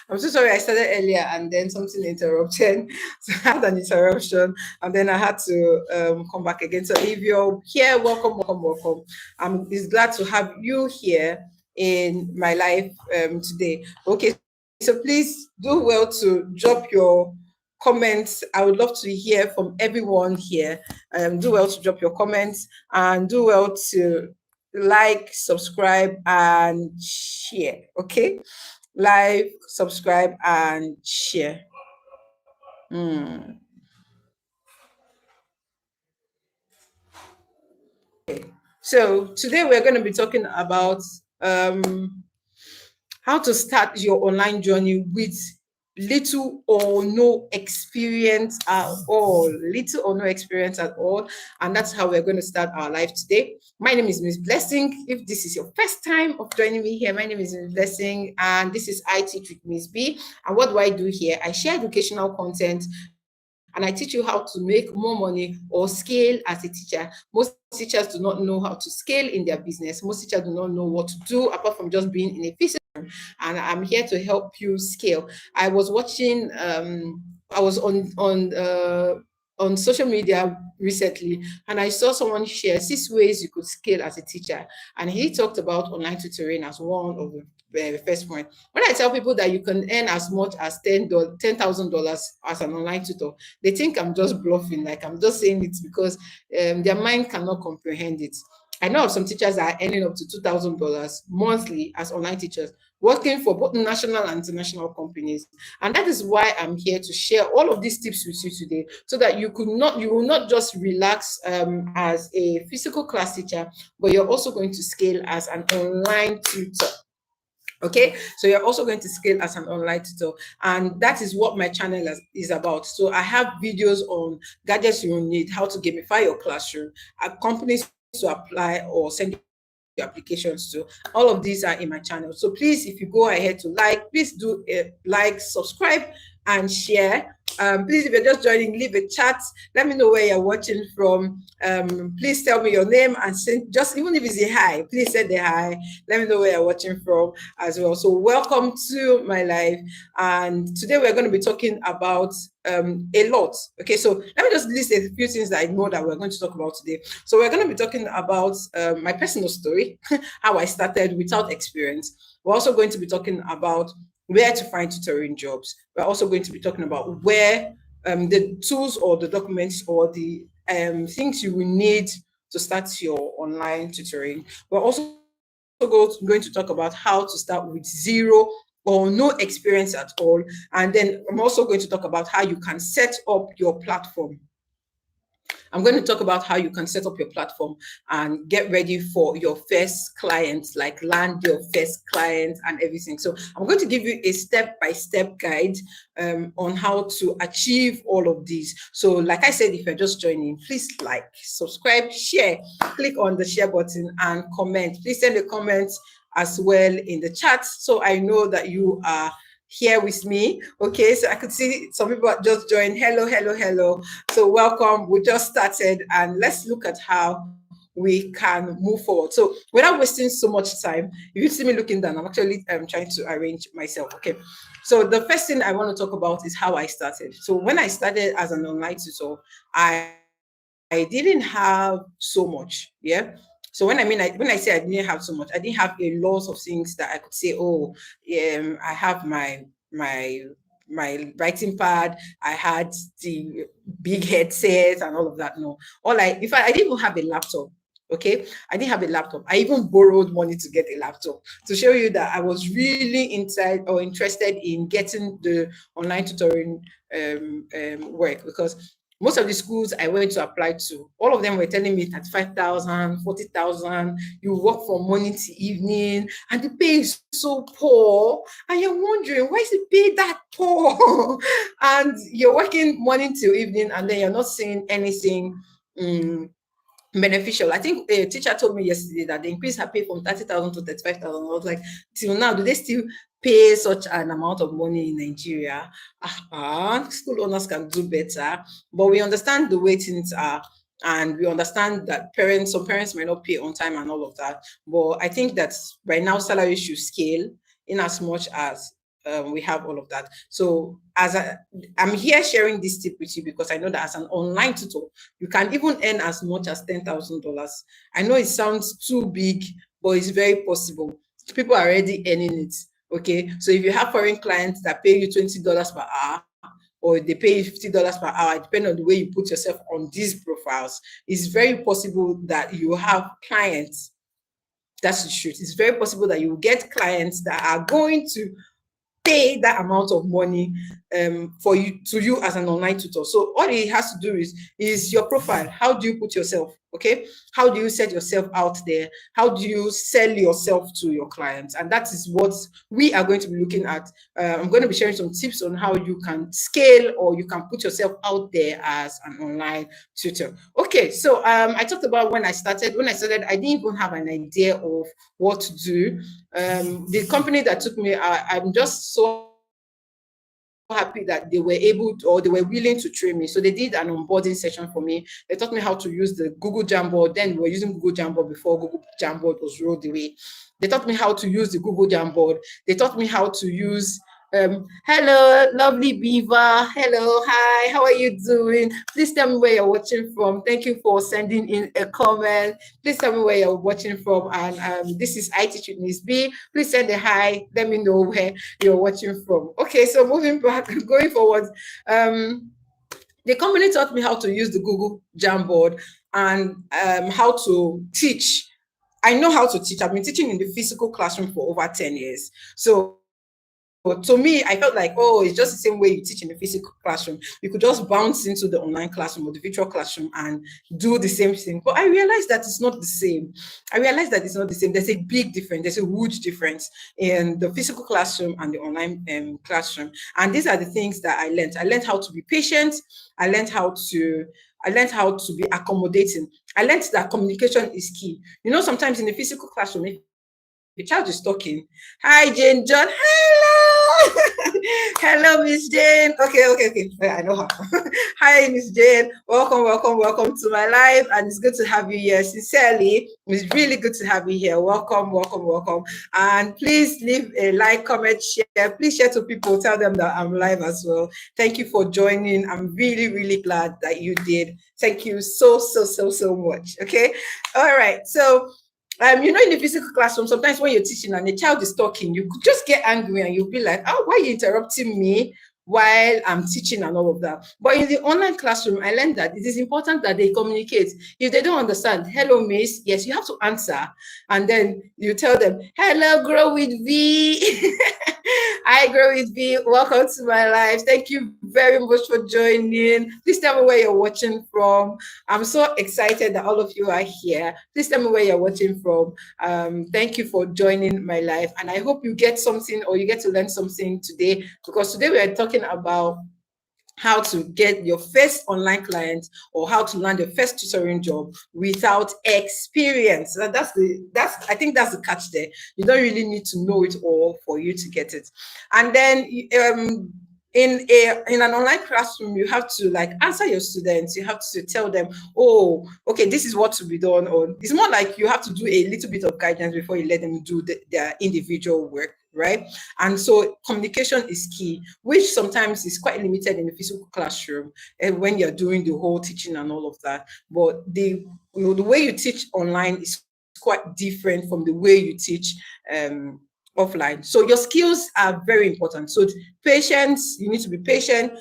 I'm so sorry I started earlier and then something interrupted. So I had an interruption and then I had to come back again. So if you're here, welcome, welcome, welcome. I'm is glad to have you here in my life today. Okay, so please do well to drop your comments. I would love to hear from everyone here. Do well to drop your comments and do well to like, subscribe, and share. Okay, like, subscribe, and share. Hmm. So today we're going to be talking about how to start your online journey with little or no experience at all. Little or no experience at all. And that's how we're going to start our life today. My name is Miss Blessing. If this is your first time of joining me here, my name is Miss Blessing, and this is I Teach with Miss B. And what do I do here? I share educational content and I teach you how to make more money or scale as a teacher. Most teachers do not know how to scale in their business. Most teachers do not know what to do apart from just being in a physical, and I'm here to help you scale. I was watching, I was on social media recently, and I saw someone share 6 ways you could scale as a teacher, and he talked about online tutoring as one of the first point. When I tell people that you can earn as much as $10,000 as an online tutor, they think I'm just bluffing, like I'm just saying it because their mind cannot comprehend it. I know of some teachers that are earning up to $2,000 monthly as online teachers, working for both national and international companies. And that is why I'm here to share all of these tips with you today, so that you will not just relax as a physical class teacher, but you're also going to scale as an online tutor. Okay, so you're also going to scale as an online tutor, and that is what my channel is about. So I have videos on gadgets you will need, how to gamify your classroom, companies to apply or send your applications to. All of these are in my channel. So please, if you go ahead to like, please do like, subscribe, and share. Please, if you're just joining, leave a chat. Let me know where you're watching from. Please tell me your name and send, just even if it's a hi, please send a hi. Let me know where you're watching from as well. So welcome to my life. And today we're going to be talking about a lot. Okay, so let me just list a few things that I know that we're going to talk about today. So we're going to be talking about my personal story, how I started without experience. We're also going to be talking about where to find tutoring jobs. We're also going to be talking about where the tools or the documents or the things you will need to start your online tutoring. We're also going to talk about how to start with zero or no experience at all. And then I'm also going to talk about how you can set up your platform. I'm going to talk about how you can set up your platform and get ready for your first clients, like land your first client and everything. So I'm going to give you a step-by-step guide on how to achieve all of these. So like I said, if you're just joining, please like, subscribe, share, click on the share button and comment. Please send a comment as well in the chat so I know that you are here with me. Okay, so I could see some people just joined. Hello, hello, hello. So welcome. We just started and let's look at how we can move forward. So without wasting so much time, if you see me looking down, I'm actually trying to arrange myself. Okay, so the first thing I want to talk about is how I started. So when I started as an online tutor, I didn't have so much. Yeah. So when I say I didn't have so much, I didn't have a lot of things that I could say, oh, I have my my writing pad, I had the big headset and all of that. No, all I in fact I didn't even have a laptop. Okay, I didn't have a laptop. I even borrowed money to get a laptop to show you that I was really inside or interested in getting the online tutoring work, because most of the schools I went to apply to, all of them were telling me 35,000, 40,000. You work from morning to evening, and the pay is so poor. And you're wondering, why is the pay that poor? And you're working morning till evening, and then you're not seeing anything beneficial. I think a teacher told me yesterday that they increased her pay from 30,000 to 35,000. I was like, till now, do they still pay such an amount of money in Nigeria? School owners can do better, but we understand the way things are. And we understand that some parents may not pay on time and all of that. But I think that right now salary should scale in as much as we have all of that. So I'm here sharing this tip with you because I know that as an online tutor, you can even earn as much as $10,000. I know it sounds too big, but it's very possible. People are already earning it. Okay, so if you have foreign clients that pay you $20 per hour, or they pay you $50 per hour, depending on the way you put yourself on these profiles, it's very possible that you have clients. That's the truth. It's very possible that you will get clients that are going to pay that amount of money for you as an online tutor. So all it has to do is your profile. How do you put yourself? Okay, how do you set yourself out there? How do you sell yourself to your clients? And that is what we are going to be looking at. I'm going to be sharing some tips on how you can scale or you can put yourself out there as an online tutor. Okay, so I talked about when I started. When I started, I didn't even have an idea of what to do. The company that took me, I'm just so happy that they were able to, or they were willing to train me. So they did an onboarding session for me. They taught me how to use the Google Jamboard. Then we were using Google Jamboard before Google Jamboard was rolled away. They taught me how to use the Google Jamboard. They taught me how to use hello, lovely Beaver. Hello, hi, how are you doing? Please tell me where you're watching from. Thank you for sending in a comment. Please tell me where you're watching from. And this is I Teach with Miss B. Please send a hi. Let me know where you're watching from. Okay, so moving back, going forward, the company taught me how to use the Google Jamboard and how to teach. I know how to teach. I've been teaching in the physical classroom for over 10 years. So to me, I felt like, oh, it's just the same way you teach in the physical classroom. You could just bounce into the online classroom or the virtual classroom and do the same thing. But I realized that it's not the same. There's a big difference. There's a huge difference in the physical classroom and the online classroom. And these are the things that I learned. I learned how to be patient. I learned how to be accommodating. I learned that communication is key. You know, sometimes in the physical classroom, if the child is talking, hi Jane John, hello, hello Miss Jane. Okay. I know her. Hi Miss Jane, welcome to my live, and it's good to have you here. Sincerely, it's really good to have you here. Welcome, and please leave a like, comment, share. Please share to people. Tell them that I'm live as well. Thank you for joining. I'm really glad that you did. Thank you so much. Okay, all right. So you know, in the physical classroom, sometimes when you're teaching and a child is talking, you could just get angry and you'll be like, oh, why are you interrupting me while I'm teaching and all of that? But in the online classroom, I learned that it is important that they communicate. If they don't understand, hello, miss, yes, you have to answer. And then you tell them, hello, grow with V. Hi, grow with V. Welcome to my live. Thank you very much for joining. Please tell me where you're watching from. I'm so excited that all of you are here. Please tell me where you're watching from. Thank you for joining my live. And I hope you get something or you get to learn something today, because today we are talking about how to get your first online client or how to land your first tutoring job without experience. I think that's the catch there. You don't really need to know it all for you to get it. And then in an online classroom, you have to like answer your students. You have to tell them, oh, okay, this is what to be done. Or it's more like you have to do a little bit of guidance before you let them do their individual work, right? And so communication is key, which sometimes is quite limited in the physical classroom and when you're doing the whole teaching and all of that. But the way you teach online is quite different from the way you teach offline. So your skills are very important. So patience, you need to be patient.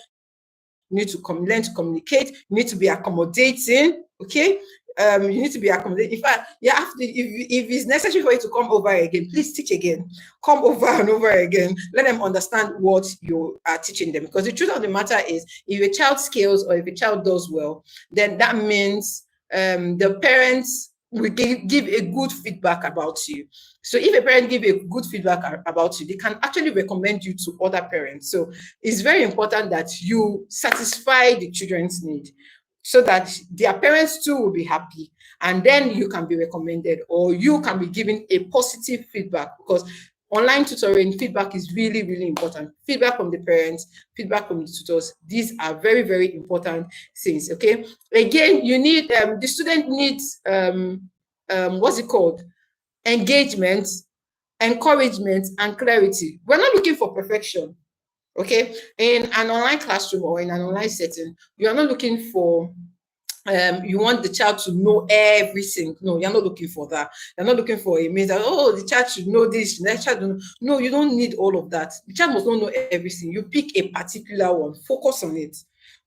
You need to learn to communicate. You need to be accommodating. Okay. You need to be accommodating. In fact, you have to, if it's necessary for you to come over again, please teach again. Come over and over again. Let them understand what you are teaching them. Because the truth of the matter is, if a child scales or if a child does well, then that means the parents will give a good feedback about you. So if a parent give a good feedback about you, they can actually recommend you to other parents. So it's very important that you satisfy the children's need so that their parents too will be happy. And then you can be recommended or you can be given a positive feedback, because online tutoring feedback is really important. Feedback from the parents, feedback from the tutors. These are very important things. Okay. Again, you need the student needs what's it called? Engagement. encouragement, and clarity. We're not looking for perfection. Okay, in an online classroom or in an online setting, you are not looking for you want the child to know everything. No, you're not looking for that. You're not looking for a maze that, oh, the child should know this, the child don't. No, you don't need all of that. The child must not know everything. You pick a particular one, focus on it.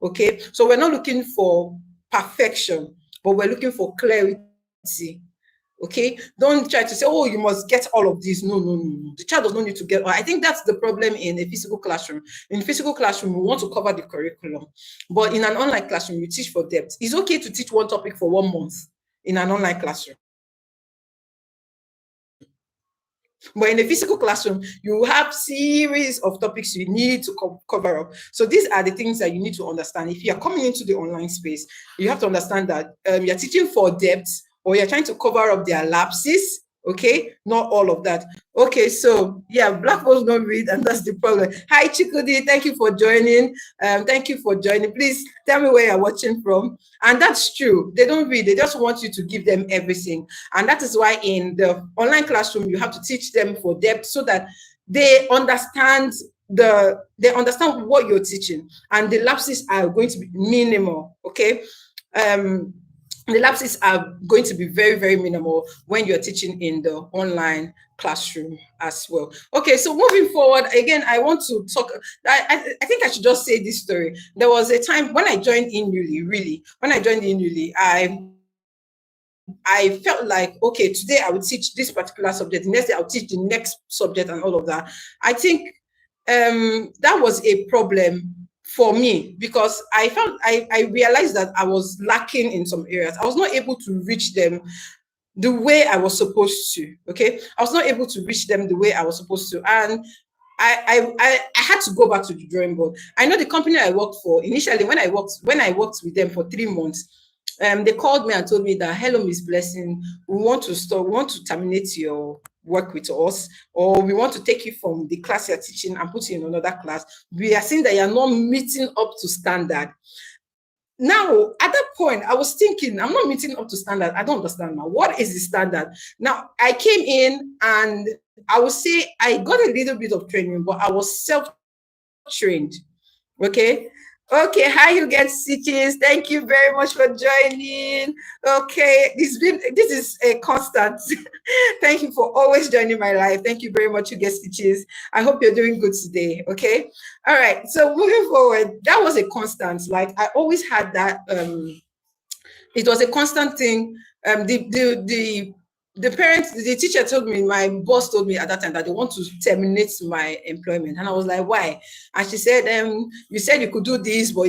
Okay, so we're not looking for perfection, but we're looking for clarity. Okay, don't try to say, oh, you must get all of this. No, no, no, no. The child does not need to get. I think that's the problem in a physical classroom. In physical classroom, we want to cover the curriculum, but in an online classroom, you teach for depth. It's okay to teach one topic for 1 month in an online classroom. But in a physical classroom, you have series of topics you need to cover up. So these are the things that you need to understand. If you are coming into the online space, you have to understand that you're teaching for depth, or you're trying to cover up their lapses. Okay, not all of that. Okay, so yeah, black folks don't read, and that's the problem. Hi Chikudi, thank you for joining. Thank you for joining. Please tell me where you're watching from. And that's true, they don't read, they just want you to give them everything. And that is why in the online classroom you have to teach them for depth, so that they understand they understand what you're teaching, and the lapses are going to be minimal. Okay, the lapses are going to be very, very minimal when you're teaching in the online classroom as well. Okay, so moving forward, again, I want to talk. I think I should just say this story. There was a time when I joined in newly, really, when I joined in newly, I felt like, okay, today I would teach this particular subject, the next day I'll teach the next subject and all of that. I think that was a problem for me, because I realized that I was lacking in some areas. I was not able to reach them the way I was supposed to. Okay, I was not able to reach them the way I was supposed to, and I had to go back to the drawing board. I know the company I worked for initially, when I worked with them for 3 months, they called me and told me that, hello, Miss Blessing, we want to terminate your work with us, or we want to take you from the class you're teaching and put you in another class. We are seeing that you're not meeting up to standard. Now, at that point, I was thinking, I'm not meeting up to standard. I don't understand now. What is the standard? Now, I came in, and I would say I got a little bit of training, but I was self-trained. Okay. Okay, hi, you get stitches. Thank you very much for joining. Okay, this is a constant. Thank you for always joining my live. Thank you very much, you get stitches. I hope you're doing good today. Okay, all right. So moving forward, that was a constant. Like, I always had that. It was a constant thing. The parents, the teacher told me, my boss told me at that time, that they want to terminate my employment. And I was like, why? And she said, you said you could do this, but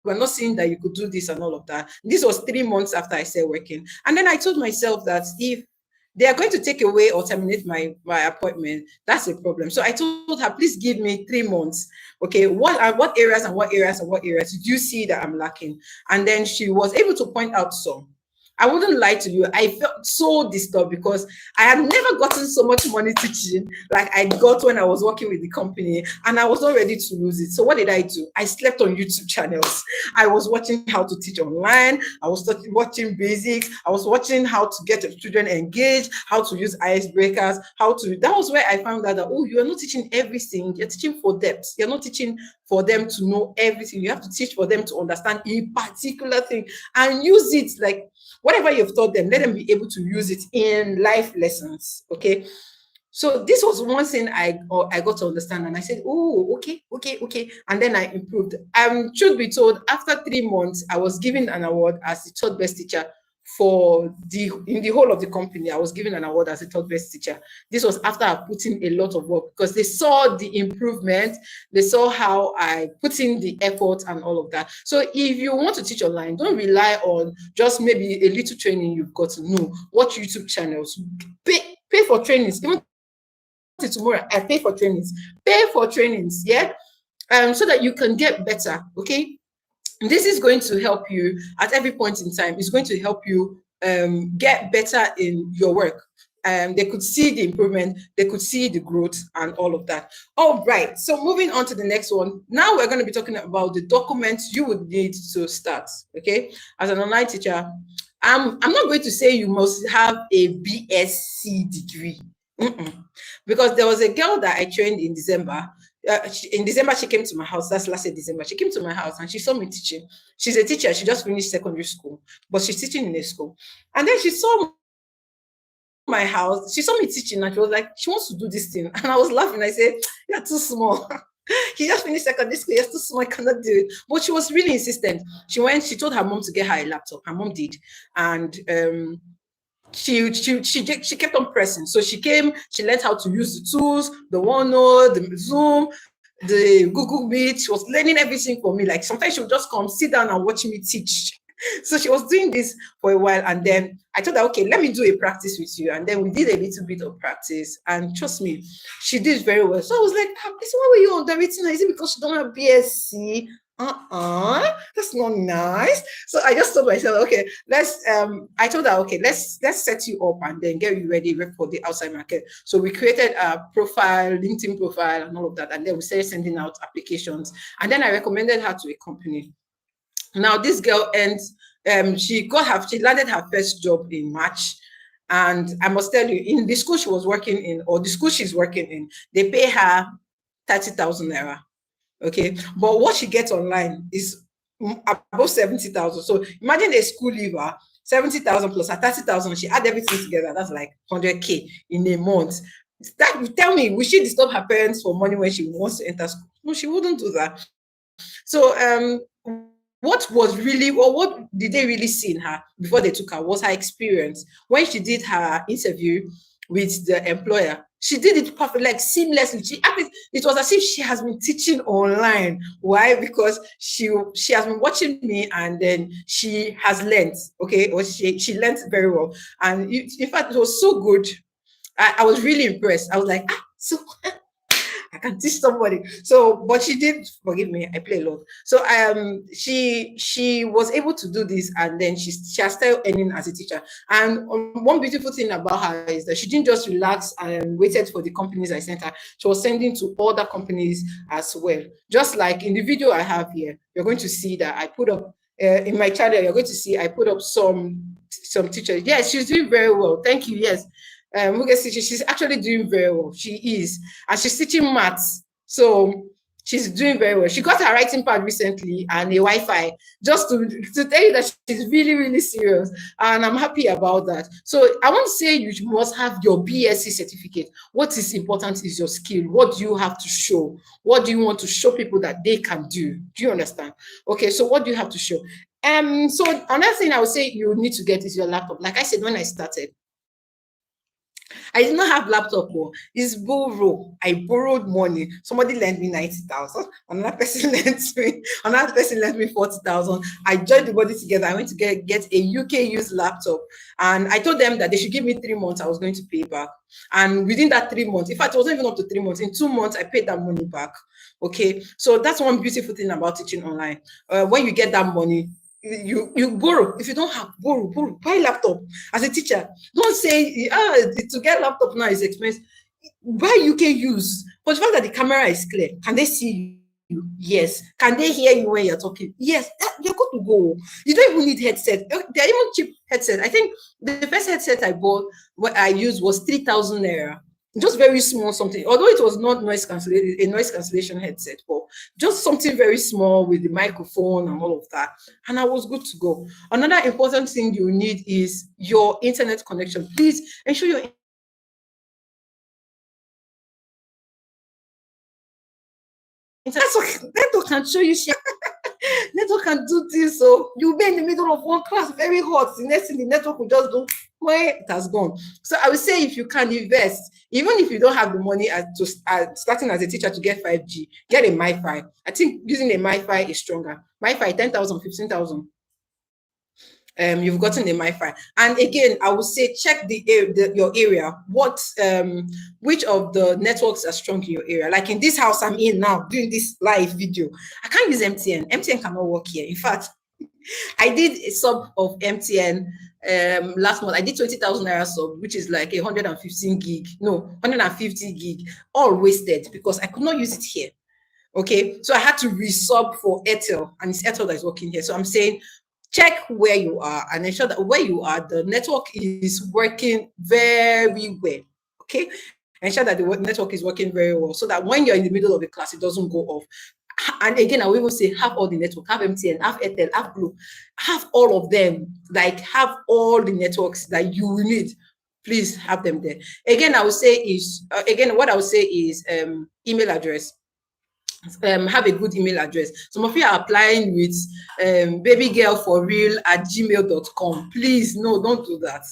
we're not seeing that you could do this and all of that. This was 3 months after I started working. And then I told myself that if they are going to take away or terminate my appointment, that's a problem. So I told her, please give me 3 months. Okay, what areas and what areas and what areas do you see that I'm lacking? And then she was able to point out some. I wouldn't lie to you. I felt so disturbed, because I had never gotten so much money teaching like I got when I was working with the company, and I was not ready to lose it. So what did I do? I slept on YouTube channels. I was watching how to teach online. I was watching basics. I was watching how to get children engaged, how to use icebreakers, that was where I found out that, oh, you are not teaching everything. You're teaching for depth. You're not teaching for them to know everything. You have to teach for them to understand a particular thing and use it. Like, whatever you've taught them, let them be able to use it in life lessons. Okay. So this was one thing I got to understand, and I said, oh, okay. And then I improved. Truth be told, after 3 months, I was given an award as the third best teacher in the whole of the company. I was given an award as a third best teacher. This was after I put in a lot of work, because they saw the improvement. They saw how I put in the effort and all of that. So if you want to teach online, don't rely on just maybe a little training you've got to know. Watch YouTube channels. Pay for trainings. Even tomorrow, I pay for trainings. Pay for trainings, yeah? So that you can get better, okay? This is going to help you at every point in time. It's going to help you get better in your work. They could see the improvement, they could see the growth and all of that. All right, so moving on to the next one. Now we're going to be talking about the documents you would need to start, okay? As an online teacher, I'm not going to say you must have a BSc degree. Mm-mm. Because there was a girl that I trained in December. In December, she came to my house. That's last year, December. She came to my house and she saw me teaching. She's a teacher. She just finished secondary school, but she's teaching in a school. And then she saw my house. She saw me teaching and she was like, she wants to do this thing. And I was laughing. I said, you're too small. He just finished secondary school. You're too small. I cannot do it. But she was really insistent. She told her mom to get her a laptop. Her mom did. And she kept on pressing. So she came, she learned how to use the tools, the OneNote, the Zoom, the Google Meet. She was learning everything for me. Like sometimes she would just come, sit down and watch me teach. So she was doing this for a while, and then I told her, okay, let me do a practice with you. And then we did a little bit of practice, and trust me, she did very well. So I was like, ah, so why were you underrating her? Is it because she don't have BSc? That's not nice. So I just told myself, okay, I told her, okay, let's set you up and then get you ready for the outside market. So we created a profile, LinkedIn profile and all of that, and then we started sending out applications. And then I recommended her to a company. Now this girl she landed her first job in March. And I must tell you, in the school she was working in, or the school she's working in, they pay her 30,000 naira. Okay, but what she gets online is above 70,000. So imagine a school leaver, 70,000 plus her 30,000. She add everything together. That's like 100K in a month. That tell me, will she disturb her parents for money when she wants to enter school? No, she wouldn't do that. So what did they really see in her before they took her was her experience. When she did her interview with the employer, she did it perfect, like seamlessly. It was as if she has been teaching online. Why? Because she has been watching me, and then she has learned. Okay, or she learned very well, and in fact, it was so good. I was really impressed. I was like, so I can teach somebody. So, but she did, forgive me, I play a lot. So she was able to do this, and then she has started earning as a teacher. And one beautiful thing about her is that she didn't just relax and waited for the companies I sent her. She was sending to other companies as well. Just like in the video I have here, you're going to see that I put up in my channel, you're going to see I put up some teachers. Yes, she's doing very well. Thank you. Yes. She's actually doing very well. She is, and she's teaching maths, so she's doing very well. She got her writing pad recently and a Wi-Fi, just to tell you that she's really, really serious, and I'm happy about that. So I want to say you must have your BSc certificate. What is important is your skill. What do you have to show? What do you want to show people that they can do? Do you understand? Okay, so what do you have to show? So another thing I would say you need to get is your laptop. Like I said when I started, I did not have laptop. It's borrow. I borrowed money. Somebody lent me 90,000. Another person lent me 40,000. I joined the body together. I went to get a UK used laptop. And I told them that they should give me 3 months. I was going to pay back. And within that 3 months, in fact, it wasn't even up to 3 months. In 2 months, I paid that money back. Okay. So that's one beautiful thing about teaching online. When you get that money, you borrow. If you don't have, borrow, buy laptop. As a teacher, don't say to get laptop now is expensive. Buy UK use. For the fact that the camera is clear, can they see you? Yes. Can they hear you when you're talking? Yes. You're good to go. You don't even need headset. They're even cheap headset. I think the first headset I bought, what I used was 3,000 naira. Just very small something, although it was not noise cancellation headset, but just something very small with the microphone and all of that, and I was good to go. Another important thing you need is your internet connection. Please ensure your network can show you network can do this. So you'll be in the middle of one class, very hot. The next thing, the network will just do where it has gone. So I would say if you can invest, even if you don't have the money starting as a teacher to get 5G, get a MiFi. I think using a MiFi is stronger. MiFi 10,000, 15,000. You've gotten a MiFi. And again, I would say check your area. Which of the networks are strong in your area? Like in this house I'm in now, doing this live video, I can't use MTN. MTN cannot work here. In fact, I did a sub of MTN last month. I did 20,000 naira sub, which is like 150 gig, all wasted because I could not use it here. Okay, so I had to resub for Airtel, and it's Airtel that is working here. So I'm saying check where you are and ensure that where you are, the network is working very well. Okay, ensure that the network is working very well, so that when you're in the middle of the class, it doesn't go off. And again, I will even say, have all the network, have MTN, have Airtel, have Blue, have all of them, like have all the networks that you will need. Please have them there. Again, I would say is, what I would say is email address. Have a good email address. Some of you are applying with babygirlforreal@gmail.com. Please, no, don't do that.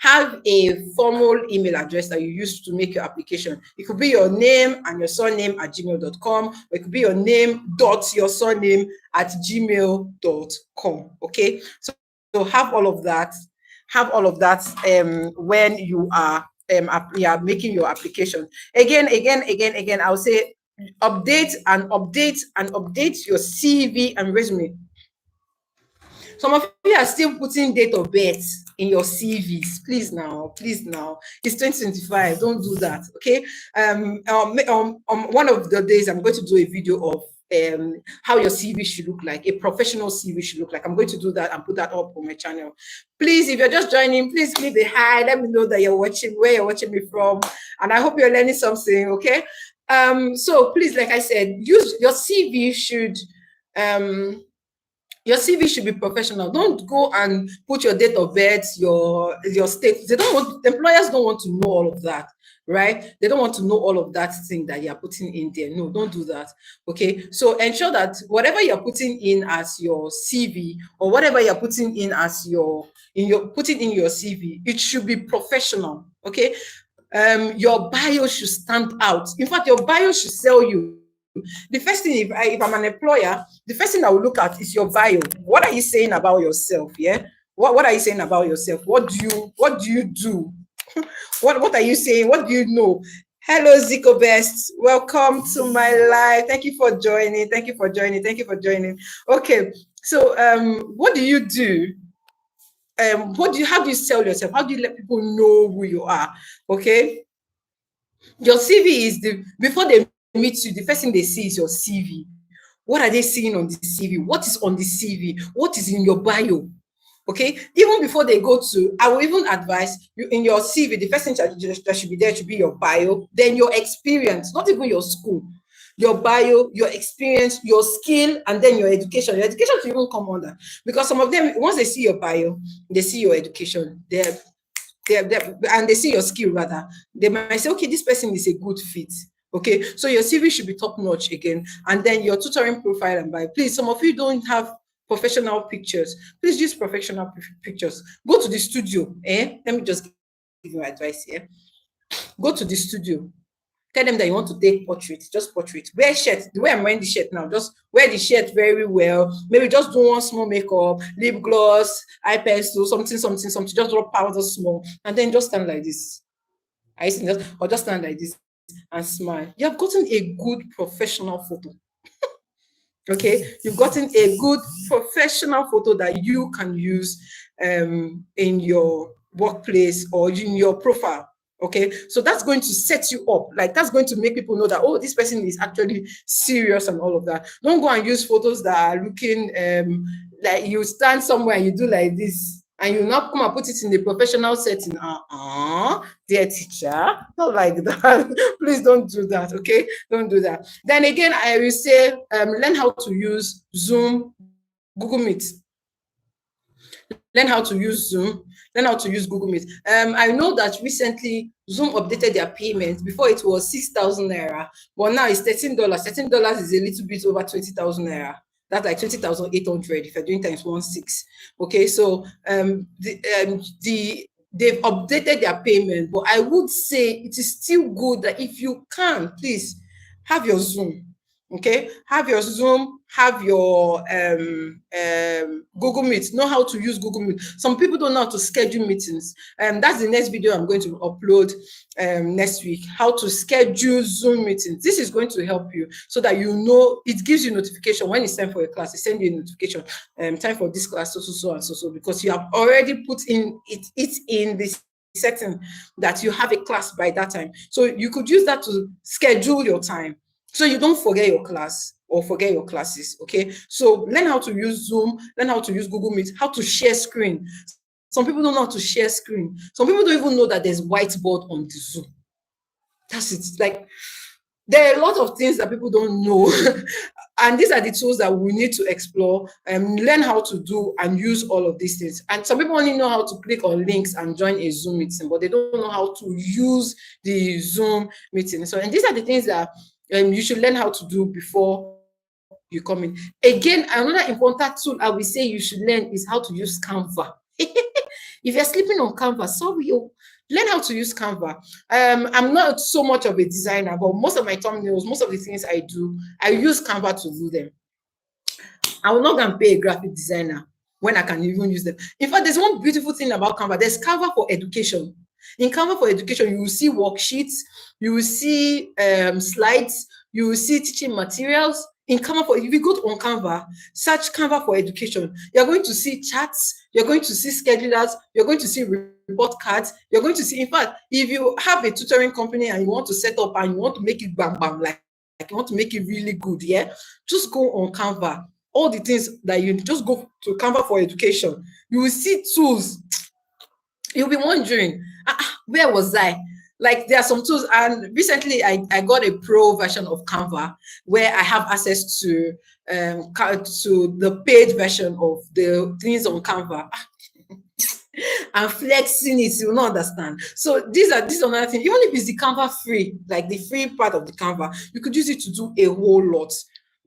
Have a formal email address that you use to make your application. It could be your name and your surname at gmail.com, or it could be your name dot your surname at gmail.com. Okay, so have all of that. Have all of that when you are making your application. Again, I will say update your CV and resume. Some of you are still putting date of birth in your CVs. Please now, it's 2025. Don't do that. Okay. One of the days I'm going to do a video of how your CV should look like, a professional CV should look like. I'm going to do that and put that up on my channel. Please, if you're just joining, please leave a hi. Let me know that you're watching, where you're watching me from, and I hope you're learning something. Okay. So please, like I said, use your CV should be professional. Don't go and put your date of birth, your state. Employers don't want to know all of that, right? They don't want to know all of that thing that you're putting in there. No, don't do that. Okay. So ensure that whatever you're putting in as your CV, or whatever you're putting in as your CV, it should be professional. Okay. Your bio should stand out. In fact, your bio should sell you. The first thing, if I'm an employer, the first thing I will look at is your bio. What are you saying about yourself? Yeah. What are you saying about yourself? What do you do? What are you saying? What do you know? Hello, Zico Best. Welcome to my live. Thank you for joining. Okay. So what do you do? How do you sell yourself? How do you let people know who you are? Okay. Your CV is before they meet you, the first thing they see is your CV. What are they seeing on the CV? What is on the CV? What is in your bio? Okay, even before they go to, I will even advise you in your CV, the first thing that should be there should be your bio, then your experience, not even your school, your bio, your experience, your skill, and then your education. Your education should even come under, because some of them, once they see your bio, they see your education, and they see your skill rather, they might say, okay, this person is a good fit. Okay, so your CV should be top notch again, and then your tutoring profile and bio. Please, some of you don't have professional pictures. Please use professional pictures. Go to the studio. Let me just give you advice here. Go to the studio. Tell them that you want to take portrait, just portrait. Wear shirt. The way I'm wearing the shirt now, just wear the shirt very well. Maybe just do one small makeup, lip gloss, eye pencil, something. Just drop powder small, and then just stand like this. Or just stand like this and smile. You have gotten a good professional photo. Okay, you've gotten a good professional photo that you can use in your workplace or in your profile. Okay, so that's going to set you up. Like, that's going to make people know that, oh, this person is actually serious and all of that. Don't go and use photos that are looking like you stand somewhere and you do like this, and you not come and put it in the professional setting. Dear teacher, not like that. Please don't do that. Okay, don't do that. Then again, I will say, learn how to use Zoom, Google Meet. Learn how to use Zoom. Learn how to use Google Meet. I know that recently Zoom updated their payment. Before it was 6,000 naira, but now it's $13. $13 is a little bit over 20,000 naira. That's like 20,800 if you're doing times 1.6. Okay, so they've updated their payment, but I would say it is still good that if you can, please have your Zoom. Okay, have your Zoom, have your Google Meet. Know how to use Google Meet. Some people don't know how to schedule meetings, and that's the next video I'm going to upload next week. How to schedule Zoom meetings. This is going to help you so that you know, it gives you notification when it's time for a class. It sends you a notification. Time for this class, so, because you have already put in it in this setting that you have a class by that time. So you could use that to schedule your time, so you don't forget your class or forget your classes. Okay, so learn how to use Zoom, learn how to use Google Meet, how to share screen. Some people don't know how to share screen. Some people don't even know that there's whiteboard on the Zoom. That's it. Like, there are a lot of things that people don't know. And these are the tools that we need to explore and learn how to do and use all of these things. And some people only know how to click on links and join a Zoom meeting, but they don't know how to use the Zoom meeting. So, and these are the things that you should learn how to do before you come in. Again, another important tool I will say you should learn is how to use Canva. If you're sleeping on Canva, sorry, you learn how to use Canva. I'm not so much of a designer, but most of my thumbnails, most of the things I do, I use Canva to do them. I will not go and pay a graphic designer when I can even use them. In fact, there's one beautiful thing about Canva. There's Canva for education. In Canva for education, you will see worksheets, you will see slides, you will see teaching materials. In Canva, if you go on Canva, search Canva for education, you're going to see charts, you're going to see schedulers, you're going to see report cards, you're going to see, in fact, if you have a tutoring company and you want to set up and you want to make it bam bam, like you want to make it really good, yeah, just go on Canva. All the things that you just go to Canva for education, you will see tools. You'll be wondering, where was I? Like, there are some tools, and recently I got a pro version of Canva where I have access to the paid version of the things on Canva. And flexing it, you will not understand. So these are another thing. Even if it's the Canva free, like the free part of the Canva, you could use it to do a whole lot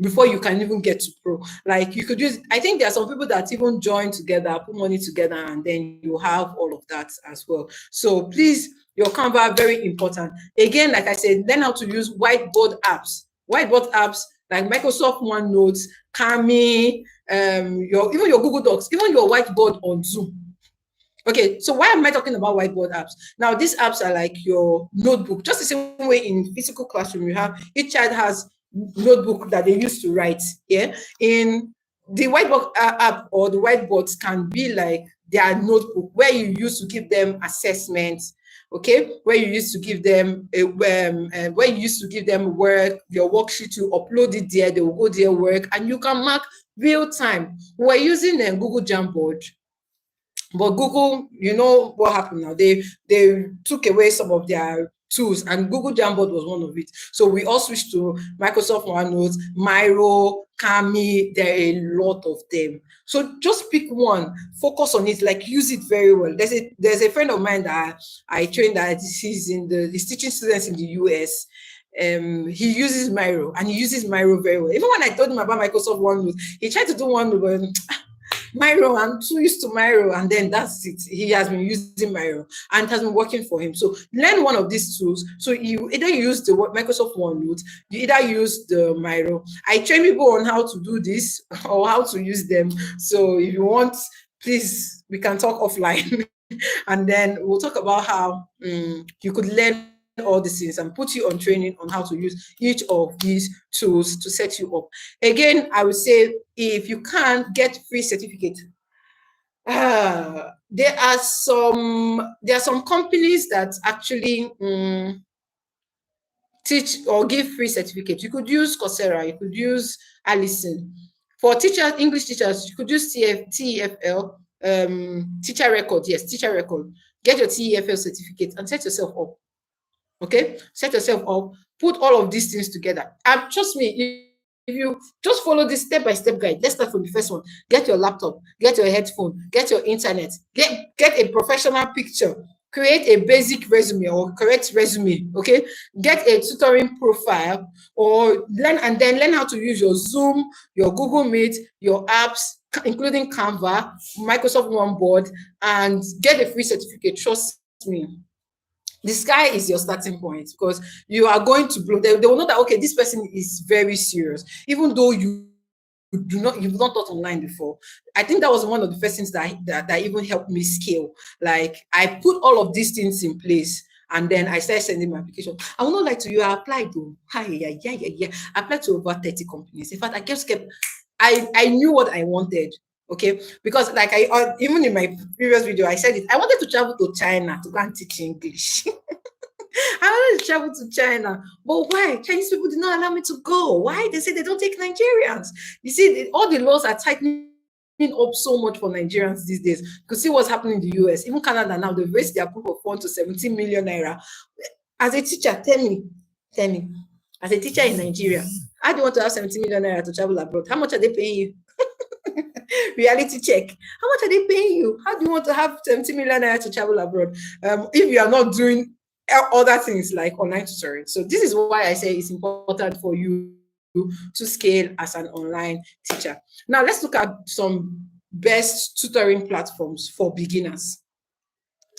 before you can even get to pro. Like, you could use, I think there are some people that even join together, put money together, and then you have all of that as well. So please, your Canva, very important. Again, like I said, learn how to use whiteboard apps. Whiteboard apps like Microsoft OneNote, Kami, even your Google Docs, even your whiteboard on Zoom. Okay, so why am I talking about whiteboard apps? Now, these apps are like your notebook, just the same way in physical classroom, you have, each child has notebook that they use to write. Yeah, in the whiteboard app, or the whiteboards can be like their notebook where you used to give them assessments. Okay, where you used to give them where you used to give them work, your worksheet, you upload it there, they will go there, work, and you can mark real time. We're using a Google Jamboard, but Google, you know what happened now? They took away some of their tools, and Google Jamboard was one of it. So we all switched to Microsoft OneNote, Miro, Kami. There are a lot of them. So just pick one, focus on it, like use it very well. There's a friend of mine that I trained, that he's teaching students in the US. He uses Miro, and he uses Miro very well. Even when I told him about Microsoft OneNote, he tried to do OneNote, but Miro, I'm too used to Miro, and then that's it. He has been using Miro, and it has been working for him. So learn one of these tools. So you either use the Microsoft OneNote, you either use the Miro. I train people on how to do this or how to use them. So if you want, please, we can talk offline, and then we'll talk about how you could learn all these things and put you on training on how to use each of these tools to set you up. Again, I would say, if you can't get free certificate, there are some companies that actually teach or give free certificate. You could use Coursera, you could use Allison. For teachers, English teachers, you could use TEFL, teacher record. Yes, teacher record. Get your TEFL certificate and set yourself up. Okay, set yourself up, put all of these things together, and trust me, if you just follow this step-by-step guide. Let's start from the first one. Get your laptop, get your headphone, get your internet, get a professional picture, create a basic resume or correct resume. Okay, get a tutoring profile, or learn how to use your Zoom, your Google Meet, your apps, including Canva, Microsoft OneBoard, and get a free certificate. Trust me, the sky is your starting point, because you are going to blow. They will know that, okay, this person is very serious, even though you've not taught online before. I think that was one of the first things that even helped me scale. Like, I put all of these things in place, and then I started sending my application. I will not lie to you, I applied though. Yeah. I applied to over 30 companies. In fact, I knew what I wanted. Okay, because like even in my previous video, I said it. I wanted to travel to China to go and teach English. I wanted to travel to China, but why? Chinese people did not allow me to go. Why? They say they don't take Nigerians. You see, all the laws are tightening up so much for Nigerians these days. You can see what's happening in the US. Even Canada now, they've raised their proof of fund to 17 million naira. As a teacher, tell me, as a teacher in Nigeria, how do you want to have 70 million naira to travel abroad? How much are they paying you? Reality check. How much are they paying you? How do you want to have 70 million naira to travel abroad? If you are not doing other things like online tutoring. So this is why I say it's important for you to scale as an online teacher. Now let's look at some best tutoring platforms for beginners.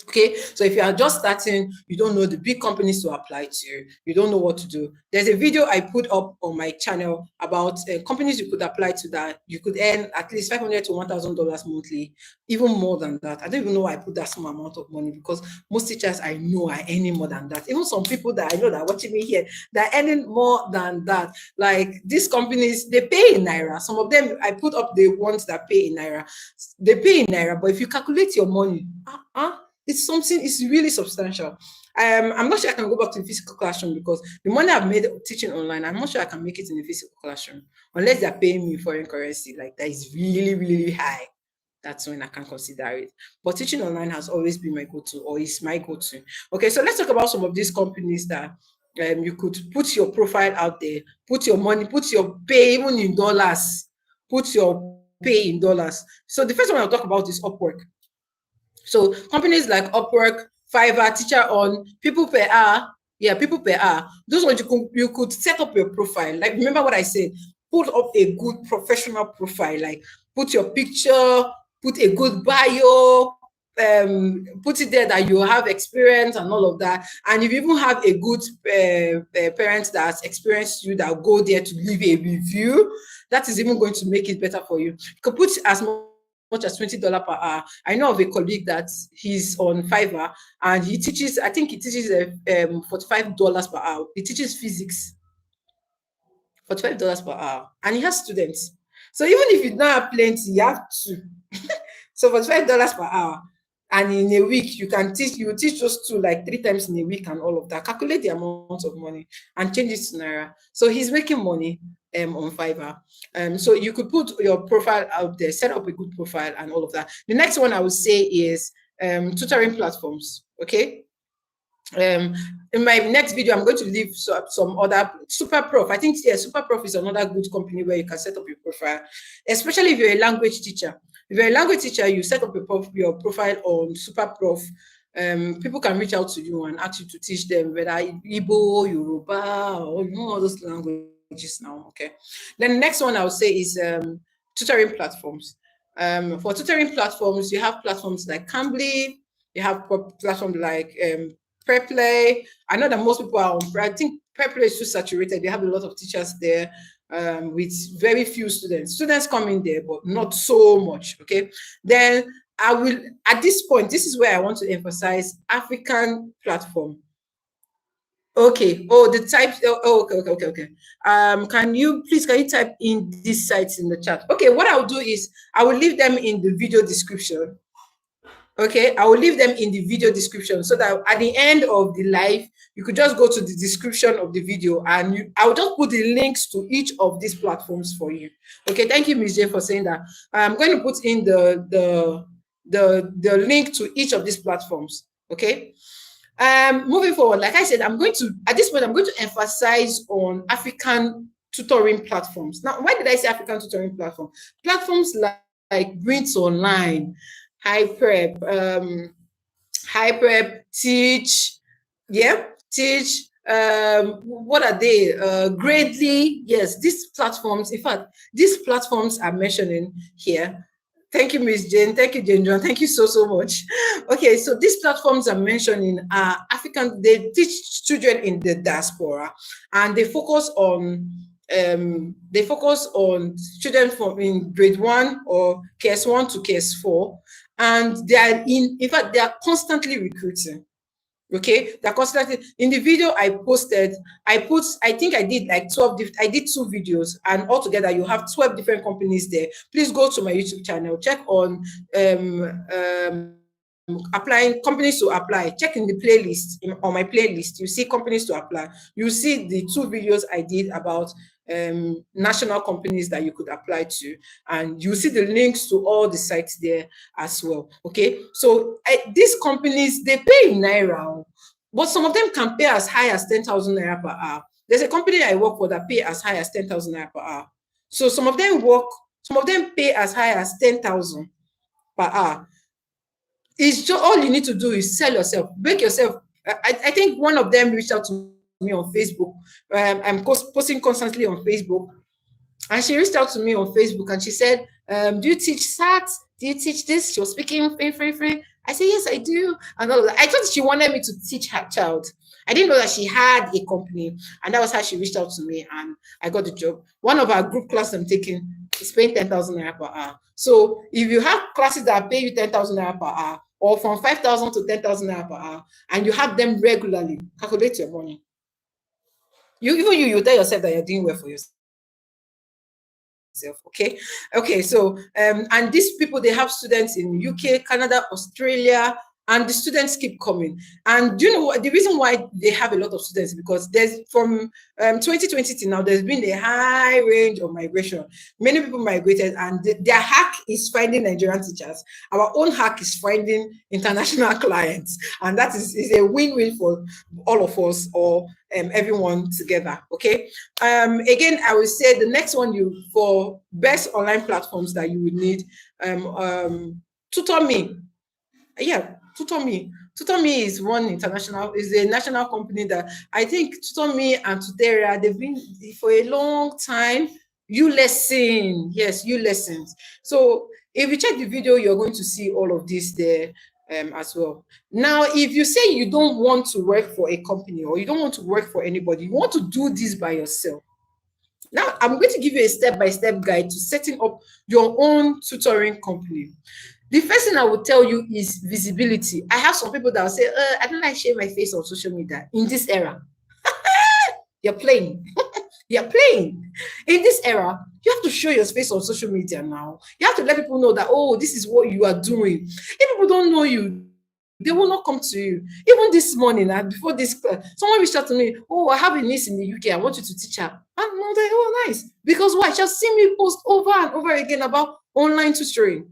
Okay, so if you are just starting, you don't know the big companies to apply to, you don't know what to do. There's a video I put up on my channel about companies you could apply to that you could earn at least $500 to $1,000 monthly, even more than that. I don't even know why I put that small amount of money, because most teachers I know are earning more than that. Even some people that I know that are watching me here, they're earning more than that. Like these companies, they pay in naira. Some of them, I put up the ones that pay in naira. They pay in naira, but if you calculate your money, it's something, it's really substantial. I'm not sure I can go back to the physical classroom, because the money I've made teaching online, I'm not sure I can make it in the physical classroom unless they're paying me foreign currency. Like that is really, really high. That's when I can consider it. But teaching online has always been my go-to, or is my go-to. Okay, so let's talk about some of these companies that you could put your profile out there, put your money, put your pay even in dollars, put your pay in dollars. So the first one I'll talk about is Upwork. So companies like Upwork, Fiverr, Teacher On, people per hour, yeah, people per hour. Those ones you could set up your profile. Like remember what I said, put up a good professional profile. Like put your picture, put a good bio, put it there that you have experience and all of that. And if you even have a good parent that's experienced you, that go there to leave a review, that is even going to make it better for you. You can put as much as $20 per hour. I know of a colleague that he's on Fiverr and he teaches, I think he teaches $45 per hour. He teaches physics, $45 per hour, and he has students. So even if you don't have plenty, you have two. So $45 per hour, and in a week you teach those two like 3 times in a week and all of that. Calculate the amount of money and change it to naira. So he's making money on Fiverr. So you could put your profile out there, set up a good profile and all of that. The next one I would say is tutoring platforms. Okay. In my next video, I'm going to leave some other Super Prof. I think Super Prof is another good company where you can set up your profile, especially if you're a language teacher. If you're a language teacher, you set up your profile on Super Prof. People can reach out to you and ask you to teach them, whether Igbo, Yoruba, or all those languages now. Okay. Then the next one I would say is tutoring platforms. For tutoring platforms, you have platforms like Cambly, you have platforms like Prepplay. I know that most people are on. I think Prepplay is too saturated. They have a lot of teachers there with very few students. Students come in there, but not so much. Okay. Then I will, at this point, this is where I want to emphasize African platform. Okay. Oh, the types. Oh, okay. Can you type in these sites in the chat? Okay. What I'll do is I will leave them in the video description. Okay, I will leave them in the video description so that at the end of the live, you could just go to the description of the video and I'll just put the links to each of these platforms for you. Okay, thank you, Ms. J, for saying that. I'm going to put in the link to each of these platforms. Okay. Moving forward, like I said, at this point, I'm going to emphasize on African tutoring platforms. Now, why did I say African tutoring platform? Platforms like Brints Online, Hyprep, Teach, Teach. What are they? Gradely, yes. These platforms, in fact, these platforms are mentioning here. Thank you, Miss Jane. Thank you, Jane John. Thank you so much. Okay, so these platforms are mentioning African. They teach children in the diaspora, and they focus on children from in grade 1 or KS1 to KS4, and they are in fact they are constantly recruiting. Okay, they're constantly in the video I posted. I think I did like 12. I did 2 videos, and altogether you have 12 different companies there. Please go to my YouTube channel, check on applying companies to apply. Check in the playlist on my playlist. You see companies to apply. You see the 2 videos I did about national companies that you could apply to, and you see the links to all the sites there as well. Okay, so these companies, they pay in naira, But some of them can pay as high as 10,000 naira per hour. There's a company I work for that pay as high as 10,000 naira per hour. So some of them pay as high as 10,000 per hour. It's just all you need to do is sell yourself, make yourself. I think one of them reached out to me on Facebook. I'm posting constantly on Facebook, and she reached out to me on Facebook and she said, do you teach SAT? Do you teach this? She was speaking free. I said, yes, I do. And all of that. I thought she wanted me to teach her child. I didn't know that she had a company. And that was how she reached out to me and I got the job. One of our group classes I'm taking is paying 10,000 naira per hour. So if you have classes that pay you 10,000 naira per hour, or from 5,000 to 10,000 naira per hour, and you have them regularly, calculate your money. You tell yourself that you're doing well for yourself. Okay, so and these people, they have students in UK, Canada, Australia, and the students keep coming. And do you know what the reason why they have a lot of students? Because there's from 2020 to now, there's been a high range of migration. Many people migrated, and their hack is finding Nigerian teachers. Our own hack is finding international clients, and that is a win-win for all of us, or everyone together. Okay. Again, I will say the next one, for best online platforms that you would need, Tutor. Yeah, Tutor. Tutor is a national company that I think Tutor and Tutoria, they've been for a long time. Yes, lessons. So if you check the video, you're going to see all of this there as well. Now, if you say you don't want to work for a company, or you don't want to work for anybody, you want to do this by yourself. Now, I'm going to give you a step-by-step guide to setting up your own tutoring company. The first thing I will tell you is visibility. I have some people that will say, I don't like sharing my face on social media in this era. You're playing. You're playing. In this era, you have to show your face on social media now. You have to let people know that, oh, this is what you are doing. If people don't know you, they will not come to you. Even this morning, before this, someone reached out to me, oh, I have a niece in the UK. I want you to teach her. And I'm like, oh, nice. Because why? She'll see me post over and over again about online tutoring.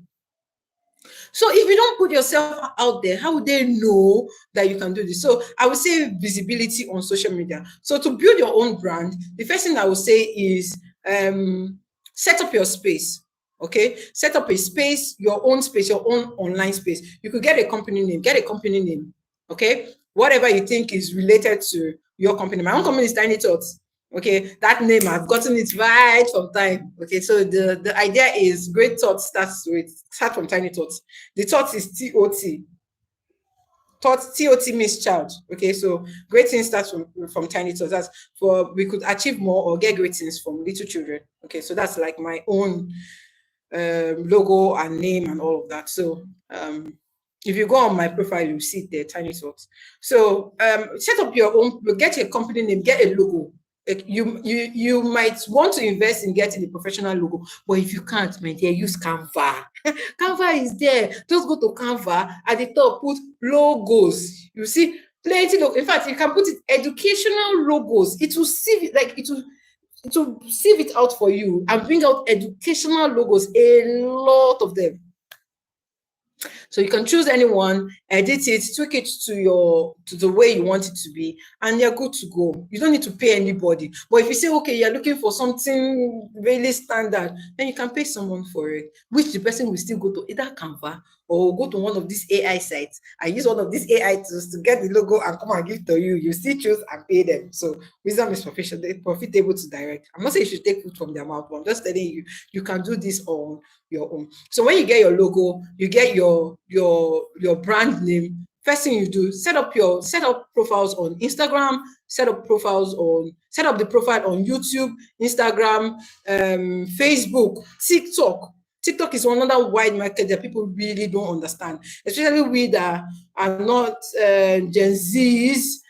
So if you don't put yourself out there, how would they know that you can do this? So I would say visibility on social media. So to build your own brand, the first thing I would say is set up your space. Okay, set up a space, your own online space. You could get a company name. Okay, whatever you think is related to your company. My own company is Tiny Tots. Okay, that name, I've gotten it right from time. Okay, so the idea is Great Thoughts start from Tiny Tots. The Thoughts is T-O-T. Thoughts, T-O-T means child. Okay, so great things starts from Tiny Tots. That's for we could achieve more or get great things from little children. Okay, so that's like my own logo and name and all of that. So if you go on my profile, you see the Tiny Tots. So set up your own, get a company name, get a logo. You might want to invest in getting a professional logo, but if you can't, my dear, use Canva. Canva is there. Just go to Canva, at the top put logos. You see plenty of, in fact, you can put it educational logos. It will sieve it out for you and bring out educational logos, a lot of them. So you can choose anyone, edit it, tweak it to the way you want it to be, and you're good to go. You don't need to pay anybody. But if you say, okay, you're looking for something really standard, then you can pay someone for it, which the person will still go to either Canva or go to one of these AI sites and use one of these AI tools to get the logo and come and give to you. You still choose and pay them. So wisdom is profitable to direct. I'm not saying you should take food from their mouth, but I'm just telling you, you can do this on your own. So when you get your logo, you get your brand name, first thing you do, set up profiles on Instagram, set up the profile on YouTube, Instagram, Facebook, TikTok. TikTok is another wide market that people really don't understand, especially we that are not Gen Zs.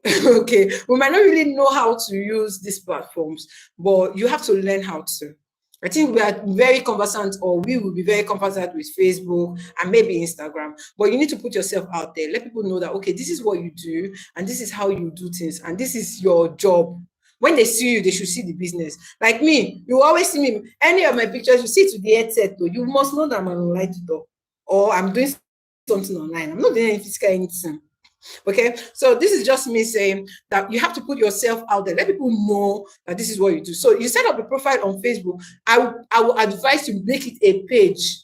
Okay, we might not really know how to use these platforms, but you have to learn how to. I think we are very conversant, or we will be very conversant with Facebook and maybe Instagram, but you need to put yourself out there. Let people know that, okay, this is what you do, and this is how you do things, and this is your job. When they see you, they should see the business. Like me, you always see me, any of my pictures, you see it to the headset, though. You must know that I'm an online tutor, or I'm doing something online. I'm not doing any physical anything. Okay, so this is just me saying that you have to put yourself out there. Let people know that this is what you do. So you set up a profile on Facebook. I will advise you make it a page,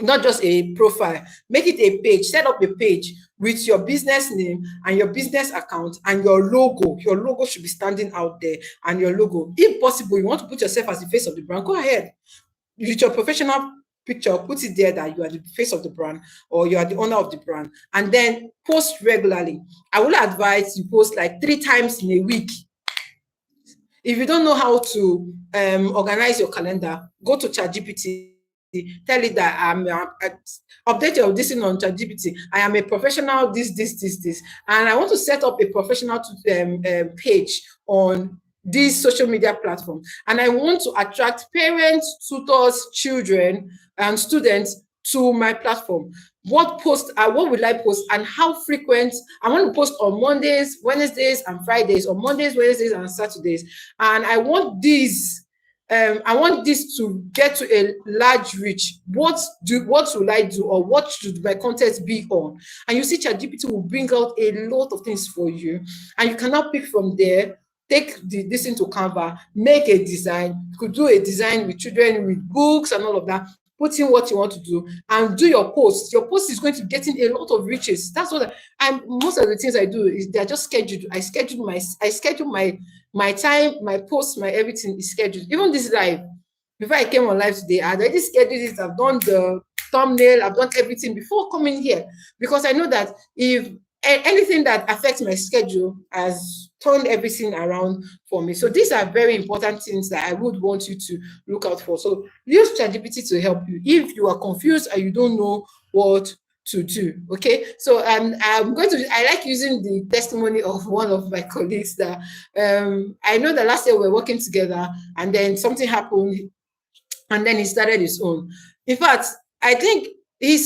not just a profile. Make it a page. Set up a page with your business name and your business account and your logo. Your logo should be standing out there, and your logo. If possible, you want to put yourself as the face of the brand, go ahead. With your professional picture, put it there that you are the face of the brand or you are the owner of the brand, and then post regularly. I will advise you post like 3 times in a week. If you don't know how to organize your calendar, go to ChatGPT, tell it that update your this thing on ChatGPT. I am a professional, this, and I want to set up a professional page on this social media platform, and I want to attract parents, tutors, children, and students to my platform. What will I post, and how frequent? I want to post on Mondays, Wednesdays, and Fridays, or Mondays, Wednesdays, and Saturdays. And I want this to get to a large reach. What will I do, or what should my content be on? And you see, ChatGPT will bring out a lot of things for you, and you cannot pick from there. Take this into Canva, make a design. You could do a design with children, with books and all of that. Put in what you want to do and do your post. Your post is going to get in a lot of reaches. That's what most of the things I do is they're just scheduled. I schedule my time, my post, my everything is scheduled. Even this live, before I came on live today, I already scheduled it. I've done the thumbnail, I've done everything before coming here, because I know that if anything that affects my schedule has turned everything around for me. So these are very important things that I would want you to look out for. So use ChatGPT to help you if you are confused and you don't know what to do. Okay, so I like using the testimony of one of my colleagues that I know that last year we were working together, and then something happened, and then he started his own. In fact, I think he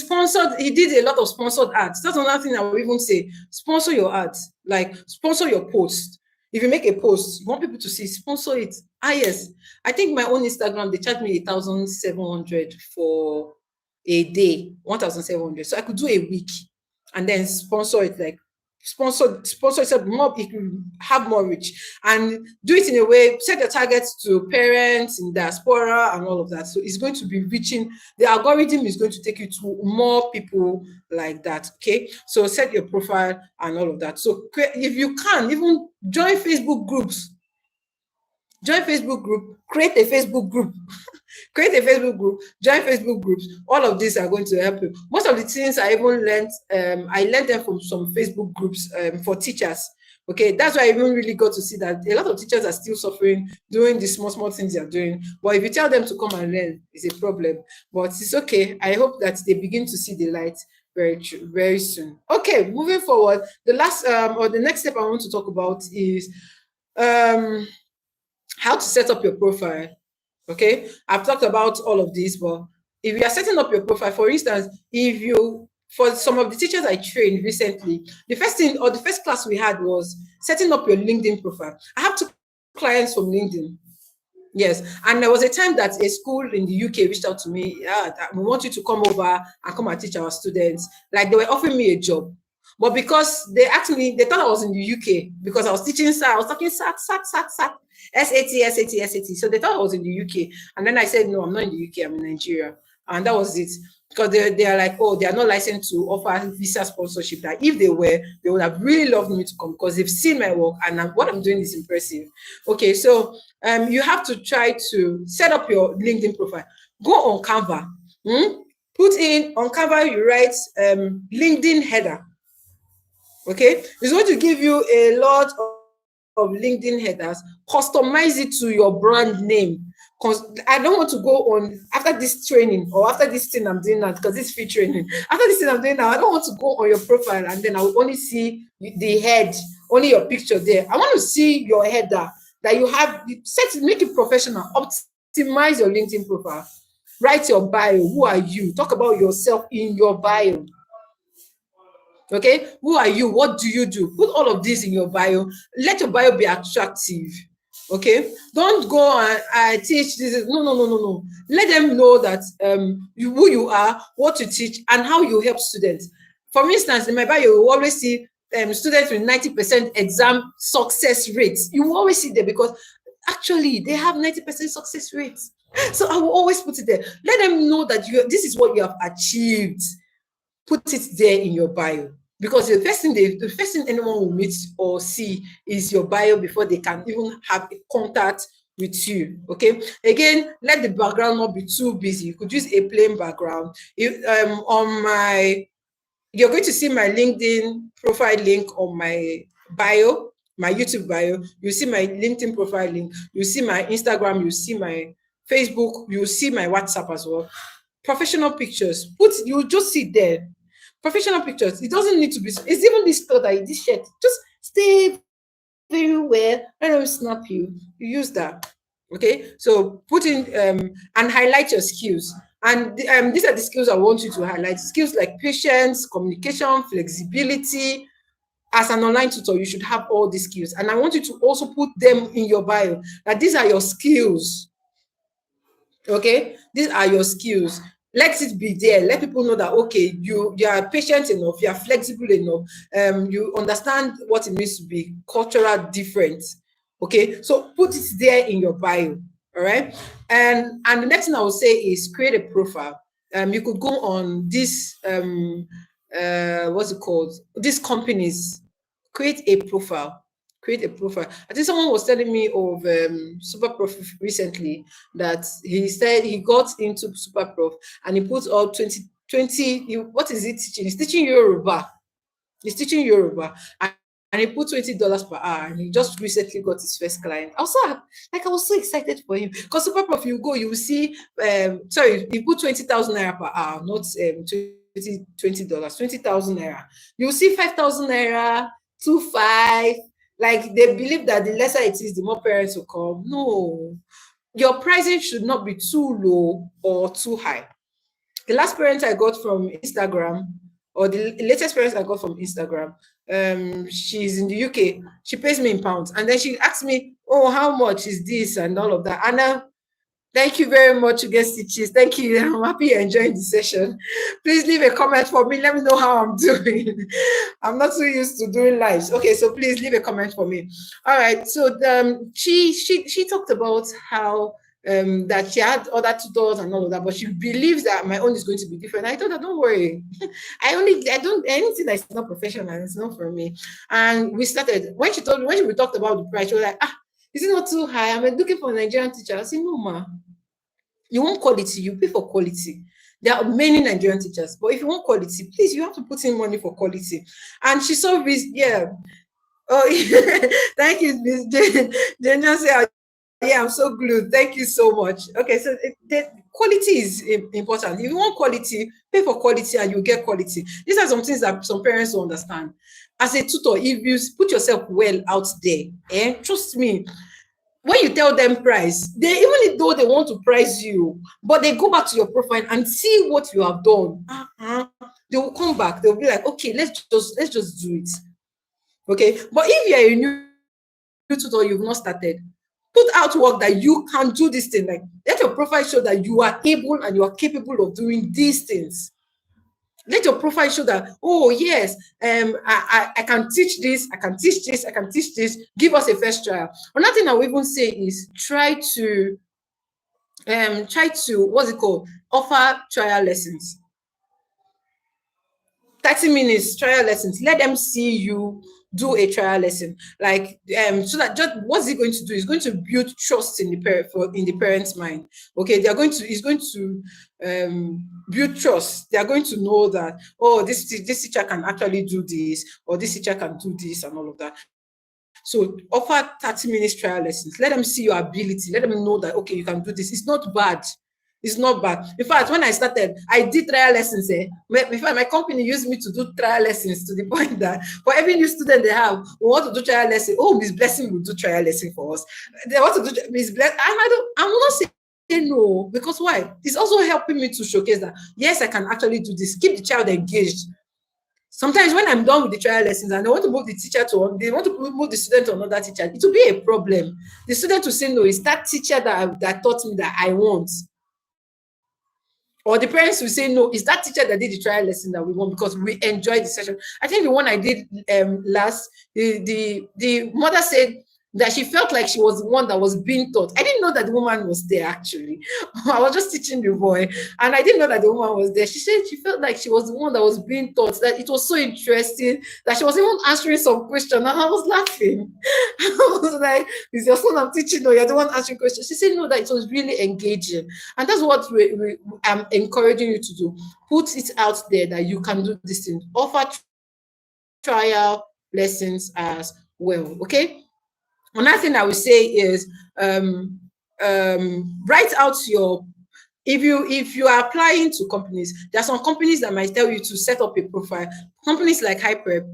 did a lot of sponsored ads. That's another thing I would even say. Sponsor your ads, like sponsor your post. If you make a post, you want people to see, sponsor it. Yes, I think my own Instagram, they charge me 1,700 for a day, 1,700. So I could do a week and then sponsor it, like sponsor it more, it can have more reach, and do it in a way, set your targets to parents in diaspora and all of that. So it's going to be reaching, the algorithm is going to take you to more people like that. Okay, so set your profile and all of that. So if you can, even join Facebook groups. Join Facebook group, create a Facebook group, create a Facebook group, join Facebook groups. All of these are going to help you. Most of the things I even learned, I learned them from some Facebook groups for teachers. Okay, that's why I even really got to see that a lot of teachers are still suffering doing the small things they are doing. But if you tell them to come and learn, it's a problem. But it's okay. I hope that they begin to see the light very soon. Okay, moving forward, the last or the next step I want to talk about is how to set up your profile. Okay, I've talked about all of this, but if you are setting up your profile, for instance, for some of the teachers I trained recently, the first class we had was setting up your LinkedIn profile. I have 2 clients from LinkedIn. Yes, and there was a time that a school in the UK reached out to me. Yeah, we want you to come over and come and teach our students. Like, they were offering me a job. But because they asked me, they thought I was in the UK because I was teaching SAT, I was talking SAT, SAT. So they thought I was in the UK. And then I said, no, I'm not in the UK, I'm in Nigeria. And that was it. Because they are like, oh, they are not licensed to offer visa sponsorship. That if they were, they would have really loved me to come because they've seen my work and what I'm doing is impressive. Okay, so you have to try to set up your LinkedIn profile. Go on Canva. Put in on Canva, you write LinkedIn header. Okay, it's going to give you a lot of LinkedIn headers. Customize it to your brand name. Because I don't want to go on after this training or after this thing I'm doing now, because it's free training. After this thing I'm doing now, I don't want to go on your profile and then I will only see the head, only your picture there. I want to see your header that you have set, make it professional, optimize your LinkedIn profile. Write your bio. Who are you? Talk about yourself in your bio. Okay, who are you? What do you do? Put all of this in your bio. Let your bio be attractive. Okay, don't go and I teach this. No. Let them know that who you are, what you teach, and how you help students. For instance, in my bio, you will always see students with 90% exam success rates. You will always see them because actually they have 90% success rates. So I will always put it there. Let them know that this is what you have achieved. Put it there in your bio, because the first thing anyone will meet or see is your bio before they can even have a contact with you. Okay, again, let the background not be too busy. You could use a plain background. If on my You're going to see my LinkedIn profile link on my bio, my YouTube bio. You see my LinkedIn profile link. You see my Instagram. You see my Facebook. You see my WhatsApp as well. Professional pictures. You just sit there. Professional pictures. It doesn't need to be. It's even this store that this shirt. Just stay very well. I don't snap you. You use that. Okay. So put in and highlight your skills. And these are the skills I want you to highlight. Skills like patience, communication, flexibility. As an online tutor, you should have all these skills. And I want you to also put them in your bio, that these are your skills. Okay, these are your skills. Let it be there. Let people know that okay, you are patient enough, you are flexible enough, you understand what it means to be cultural different. Okay, so put it there in your bio. All right, and the next thing I would say is create a profile. You could go on this what's it called, these companies, create a profile. Create a profile. I think someone was telling me of super prof recently, that he said he got into super prof and he put all 20. What is he teaching? He's teaching Yoruba. He's teaching Yoruba, and he put $20 per hour, and he just recently got his first client. I was so excited for him, because super prof, you go, you will see sorry, he put 20,000 naira per hour, not $20, 20,000 naira. You will see 5,000 naira, 2 5. Like, they believe that the lesser it is, the more parents will come. No, your pricing should not be too low or too high. The last parent I got from Instagram, or the latest parent I got from Instagram, she's in the UK. She pays me in pounds, and then she asked me, "Oh, how much is this?" and all of that. And thank you very much, guest teachers. Thank you. I'm happy you're enjoying the session. Please leave a comment for me. Let me know how I'm doing. I'm not so used to doing lives. Okay, so please leave a comment for me. All right. So she talked about how that she had other tutors and all of that, but she believes that my own is going to be different. I told her, don't worry. I don't anything that's not professional, it's not for me. And we started when we talked about the price, she was like, is it not too high? I'm looking for a Nigerian teacher. I said, no, ma. You want quality, you pay for quality. There are many Nigerian teachers, but if you want quality, please, you have to put in money for quality. And she saw this, yeah. Oh, thank you, Miss Jane. Jane just said, yeah, I'm so glued. Thank you so much. Okay, so the quality is important. If you want quality, pay for quality and you get quality. These are some things that some parents don't understand. As a tutor, if you put yourself well out there, trust me, when you tell them price, even though they want to price you, but they go back to your profile and see what you have done. They will come back. They'll be like, okay, let's just do it. Okay, but if you're a new tutor, you've not started, put out work that you can do this thing. Like, let your profile show that you are able and you are capable of doing these things. Let your profile show that, oh yes, I can teach this, I can teach this, I can teach this. Give us a first trial. Another thing I will even say is try to what's it called, offer trial lessons. 30 minutes trial lessons. Let them see you do a trial lesson. Like, so that just what's it going to do? It's going to build trust in the parent's mind. Okay, it's going to build trust. They are going to know that, oh, this teacher can actually do this, or this teacher can do this, and all of that. So offer 30 minutes trial lessons. Let them see your ability. Let them know that, okay, you can do this. It's not bad. It's not bad. In fact, when I started, I did trial lessons. In fact, my company used me to do trial lessons, to the point that for every new student they have, we want to do trial lesson. Oh, Miss Blessing will do trial lesson for us. They want to do Miss Blessing. I will not say no, because why? It's also helping me to showcase that, yes, I can actually do this. Keep the child engaged. Sometimes when I'm done with the trial lessons and they want to move the move the student to another teacher, it will be a problem. The student will say, no, it's that teacher that taught me that I want. Or the parents will say, no, it's that teacher that did the trial lesson that we want because we enjoyed the session. I think the one I did last, the mother said that she felt like she was the one that was being taught. I didn't know that the woman was there actually. I was just teaching the boy, and I didn't know that the woman was there. She said she felt like she was the one that was being taught, that it was so interesting, that she was even answering some question, and I was laughing. I was like, is your son I'm teaching, or you're the one answering questions? She said, no, that it was really engaging. And that's what I'm encouraging you to do. Put it out there that you can do this thing. Offer trial lessons as well. Okay. Another thing I would say is write out your, if you are applying to companies, there are some companies that might tell you to set up a profile. Companies like Hyprep,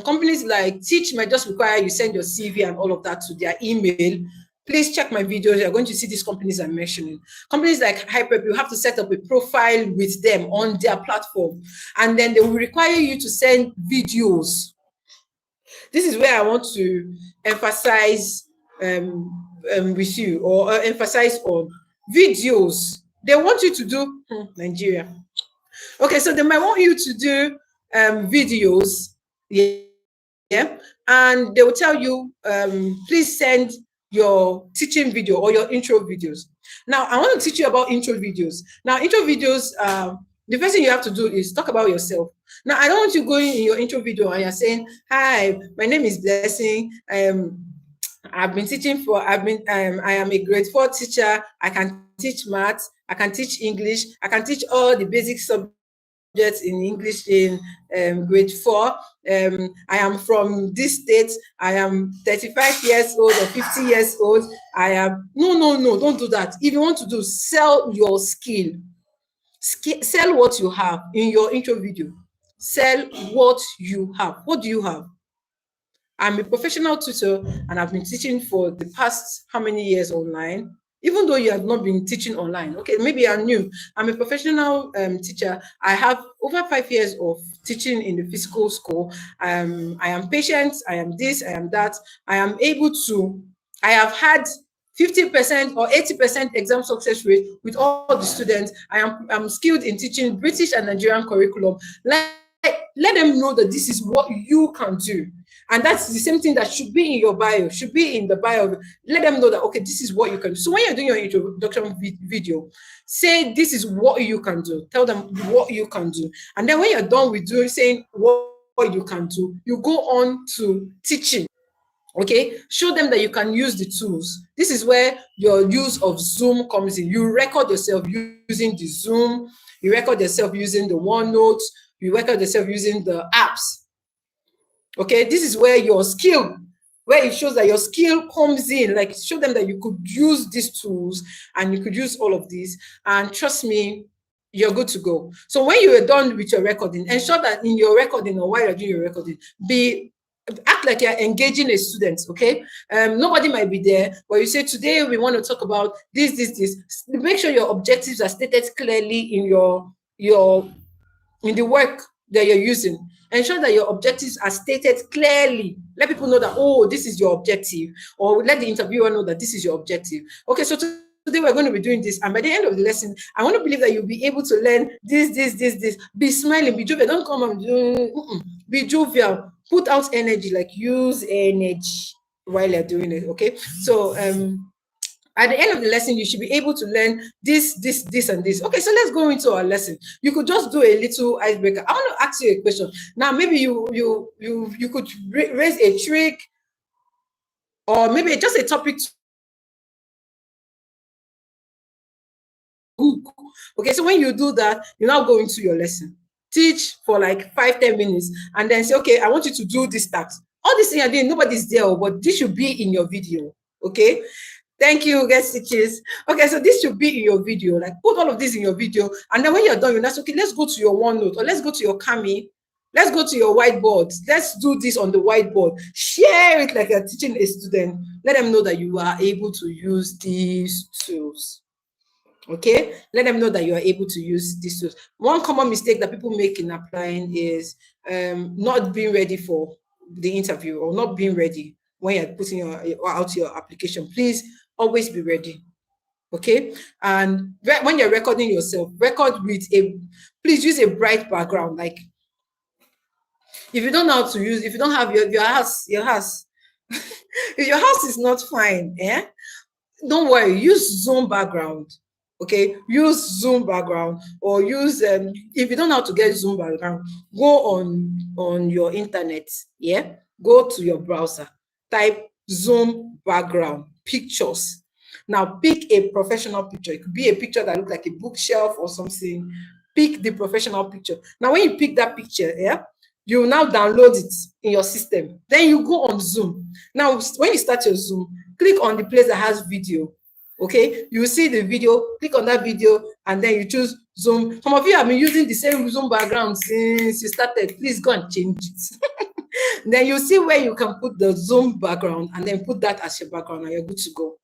companies like Teach might just require you send your CV and all of that to their email. Please check my videos. You're going to see these companies I'm mentioning. Companies like Hyprep, you have to set up a profile with them on their platform, and then they will require you to send videos. This is where I want to emphasize with you, or emphasize on videos. They want you to do Nigeria. Okay, so they might want you to do videos, yeah, and they will tell you, please send your teaching video or your intro videos. Now, I want to teach you about intro videos. Now, intro videos, the first thing you have to do is talk about yourself. Now, I don't want you going in your intro video and you're saying, hi, my name is Blessing. I've been teaching for, I am a grade 4 teacher. I can teach maths, I can teach English, I can teach all the basic subjects in English in grade 4. I am from this state. I am 35 years old or 50 years old. I am, no, don't do that. If you want to do, sell your skill. Sell what you have in your intro video. Sell what you have. What do you have? I'm a professional tutor and I've been teaching for the past how many years online, even though you have not been teaching online. Okay, maybe you're new. I'm a professional teacher. I have over 5 years of teaching in the physical school. I am patient, I am this, I am that. I am able to, I have had 50% or 80% exam success rate with all the students. I'm skilled in teaching British and Nigerian curriculum. Let them know that this is what you can do. And that's the same thing that should be in your bio, should be in the bio. Let them know that, okay, this is what you can do. So when you're doing your introduction video, say this is what you can do. Tell them what you can do. And then when you're done with saying what you can do, you go on to teaching. Okay, show them that you can use the tools. This is where your use of Zoom comes in. You record yourself using the Zoom, you record yourself using the OneNote, you record yourself using the apps. Okay, this is where your skill, where it shows that your skill comes in. Like, show them that you could use these tools and you could use all of these, and trust me, you're good to go. So when you are done with your recording, ensure that in your recording or while you're doing your recording, act like you're engaging a student. Okay, nobody might be there, but you say, today we want to talk about this. Make sure your objectives are stated clearly in in the work that you're using. Ensure that your objectives are stated clearly. Let people know that, oh, this is your objective, or let the interviewer know that this is your objective. Okay, so today we're going to be doing this, and by the end of the lesson, I want to believe that you'll be able to learn this. Be smiling, be jovial. Don't come and do, be jovial. Put out energy, like use energy while you're doing it. Okay, so at the end of the lesson, you should be able to learn this, and this. Okay, so let's go into our lesson. You could just do a little icebreaker. I want to ask you a question. Now, maybe you could raise a trick, or maybe just a topic. Okay, so when you do that, you now go into your lesson. Teach for like 5-10 minutes, and then say, okay, I want you to do this task. All this thing you're doing, nobody's there, but this should be in your video. Okay. Thank you, guest teachers. Okay, so this should be in your video. Like, put all of this in your video, and then when you're done, you're okay, let's go to your OneNote, or let's go to your Kami, let's go to your whiteboard. Let's do this on the whiteboard. Share it like you're teaching a student. Let them know that you are able to use these tools. Okay, let them know that you are able to use these tools. One common mistake that people make in applying is not being ready for the interview, or not being ready when you're putting out your application. Please always be ready. Okay, and when you're recording yourself, record with please use a bright background. Like, if you don't know how to use, if you don't have your house, if your house is not fine, don't worry, use Zoom background. Okay, use Zoom background, or use if you don't know how to get Zoom background, go on your internet. Yeah, go to your browser, type Zoom background pictures. Now pick a professional picture. It could be a picture that looks like a bookshelf or something. Pick the professional picture. Now when you pick that picture, you will now download it in your system. Then you go on Zoom. Now when you start your Zoom, click on the place that has video. Okay, you will see the video, click on that video, and then you choose Zoom. Some of you have been using the same Zoom background since you started. Please go and change it. Then you see where you can put the Zoom background, and then put that as your background, and you're good to go.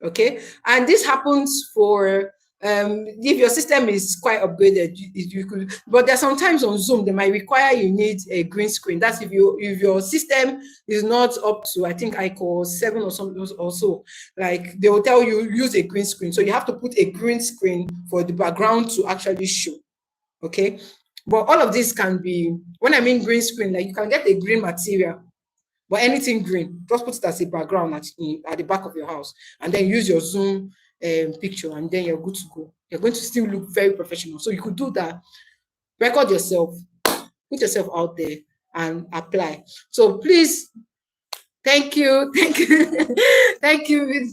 Okay, and this happens for if your system is quite upgraded, you could, but there's sometimes on Zoom they might require you need a green screen. That's if your system is not up to, I think I call 7 or something or so, like they will tell you use a green screen, so you have to put a green screen for the background to actually show. Okay, but all of this can be, when I mean green screen, like you can get a green material, but anything green, just put it as a background at the back of your house, and then use your Zoom picture, and then you're good to go. You're going to still look very professional. So you could do that, record yourself, put yourself out there, and apply. So please, thank you, thank you, thank you,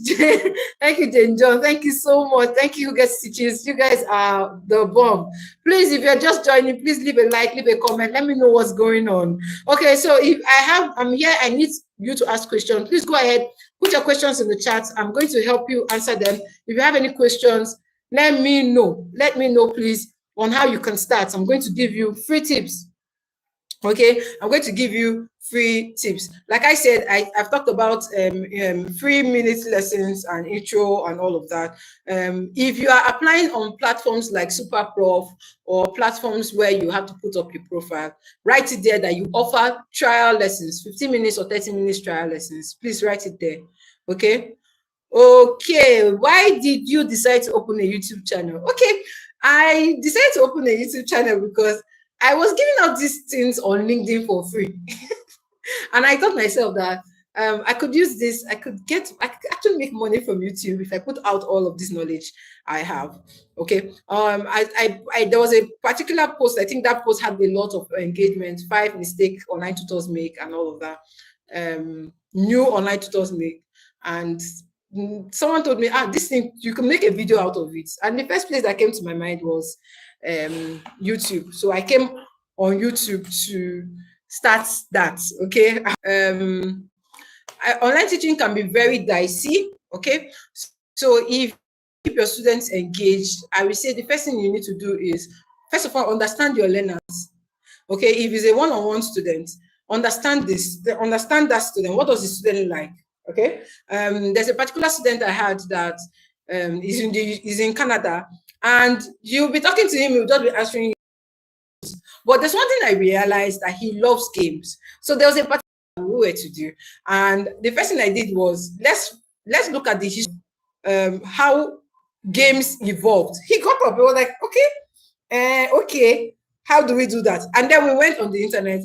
thank you, Jane John. Thank you so much. Thank you, Get Stitches. You guys are the bomb. Please, if you're just joining, please leave a like, leave a comment. Let me know what's going on. Okay, so if I'm here, I need you to ask questions. Please go ahead, put your questions in the chat. I'm going to help you answer them. If you have any questions, let me know. Let me know, please, on how you can start. I'm going to give you free tips. Okay, I'm going to give you free tips. Like I said, I've talked about 3-minute lessons and intro and all of that. If you are applying on platforms like SuperProf or platforms where you have to put up your profile, write it there that you offer trial lessons, 15 minutes or 30 minutes trial lessons. Please write it there. Okay. Okay, why did you decide to open a YouTube channel? Okay, I decided to open a YouTube channel because I was giving out these things on LinkedIn for free. And I thought myself that I could use this, I could actually make money from YouTube if I put out all of this knowledge I have. Okay. There was a particular post, I think that post had a lot of engagement, 5 mistakes online tutors make and all of that. New online tutors make. And someone told me, this thing, you can make a video out of it. And the first place that came to my mind was YouTube. So I came on YouTube to start that. Okay. Online teaching can be very dicey. Okay. So if you keep your students engaged, I will say the first thing you need to do is, first of all, understand your learners. Okay. If it's a one-on-one student, understand that student. What does the student like? Okay. There's a particular student I had that is in Canada, and you'll be talking to him, he'll just be answering. But there's one thing I realized, that he loves games. So there was a particular we were to do, and the first thing I did was let's look at the history, how games evolved. He got up, he was like, okay, how do we do that? And then we went on the internet.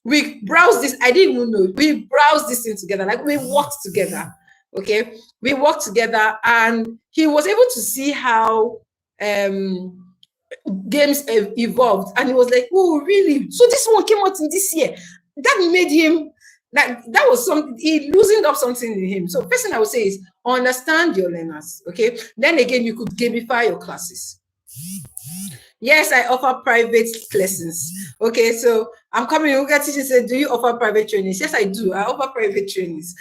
We browsed this. I didn't even know. We browsed this thing together. Like, we worked together. Okay, we worked together, and he was able to see how games evolved, and he was like, oh, really? So this one came out in this year. That made him, like, that was something, he loosened up something in him. So first thing I would say is understand your learners. Okay, then again, you could gamify your classes. Yes, I offer private lessons. Okay, so I'm coming. Uga teacher said, do you offer private trainings? Yes, I do. I offer private trainings.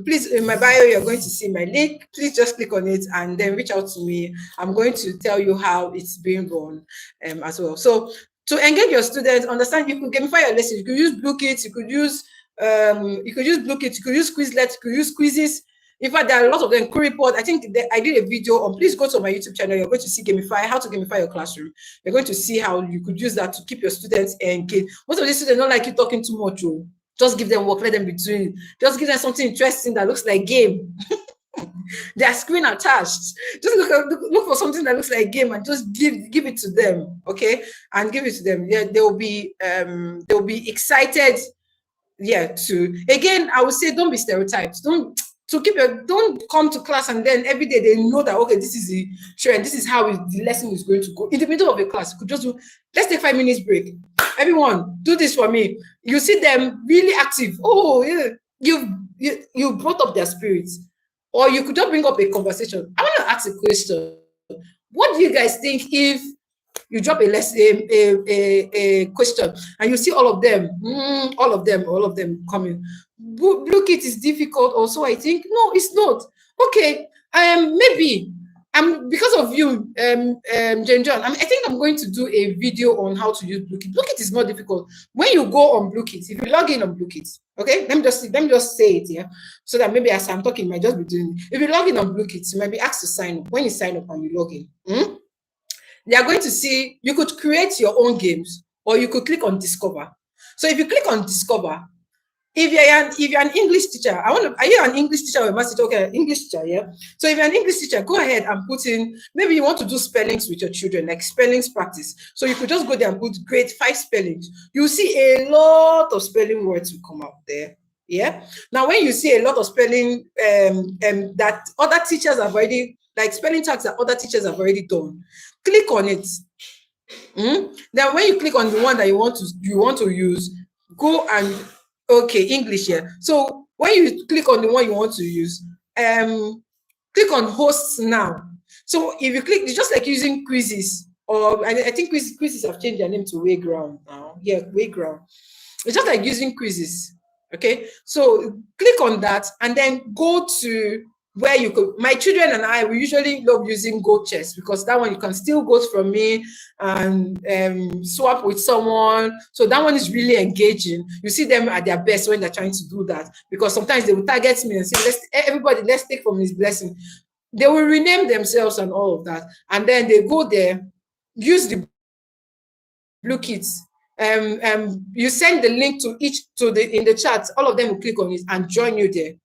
Please, in my bio, you're going to see my link. Please just click on it and then reach out to me. I'm going to tell you how it's being run as well. So to engage your students, understand, you could gamify your lessons. You could use Bluekit. You could use Bluekit. You could use Quizlet. You could use quizzes. In fact, there are a lot of them. Report. I think I did a video on. Please go to my YouTube channel. You're going to see how to gamify your classroom. You're going to see how you could use that to keep your students engaged. Most of these students don't like you talking too much. Just give them work. Let them be doing. Just give them something interesting that looks like game. Their screen attached. Just look for something that looks like a game and just give it to them, okay? And give it to them. Yeah, they'll be excited. Yeah, to again, I would say don't be stereotyped. Don't come to class and then every day they know that okay, this is the trend, this is how the lesson is going to go. In the middle of a class, you could just do, let's take 5 minutes break. Everyone, do this for me. You see them really active. Oh, yeah, you brought up their spirits. Or you could just bring up a conversation. I want to ask a question. What do you guys think if you drop a question and you see all of them coming? Blue kit is difficult also, I think. No, it's not. Okay, maybe because of you, Jane John, I think I'm going to do a video on how to use Blue Kit. Blue Kit is not difficult. When you go on Blue Kit, if you log in on Blue Kit, okay, let me just say it here, so that maybe as I'm talking, you might just be doing it. If you log in on Blue Kit, you might be asked to sign up. When you sign up and you log in, they are going to see, you could create your own games or you could click on Discover. So if you click on Discover, if you're an English teacher, are you an English teacher or a math teacher? Okay, English teacher, yeah. So if you're an English teacher, go ahead and put in, maybe you want to do spellings with your children, like spellings practice. So you could just go there and put grade 5 spellings. You'll see a lot of spelling words will come out there. Yeah. Now, when you see a lot of spelling that other teachers have already, like spelling tags that other teachers have already done, click on it. Then when you click on the one that you want to use, go and okay, English here. So when you click on the one you want to use, click on hosts now. So if you click, it's just like using quizzes, or I think quizzes have changed their name to Wayground now. Yeah, Wayground. It's just like using quizzes. Okay, so click on that and then go to where you could. My children and I, we usually love using Go Chess because that one you can steal goats from me and swap with someone. So that one is really engaging. You see them at their best when they're trying to do that, because sometimes they will target me and say, let's take from his blessing. They will rename themselves and all of that. And then they go there, use the Blue Kits. You send the link to in the chat, all of them will click on it and join you there.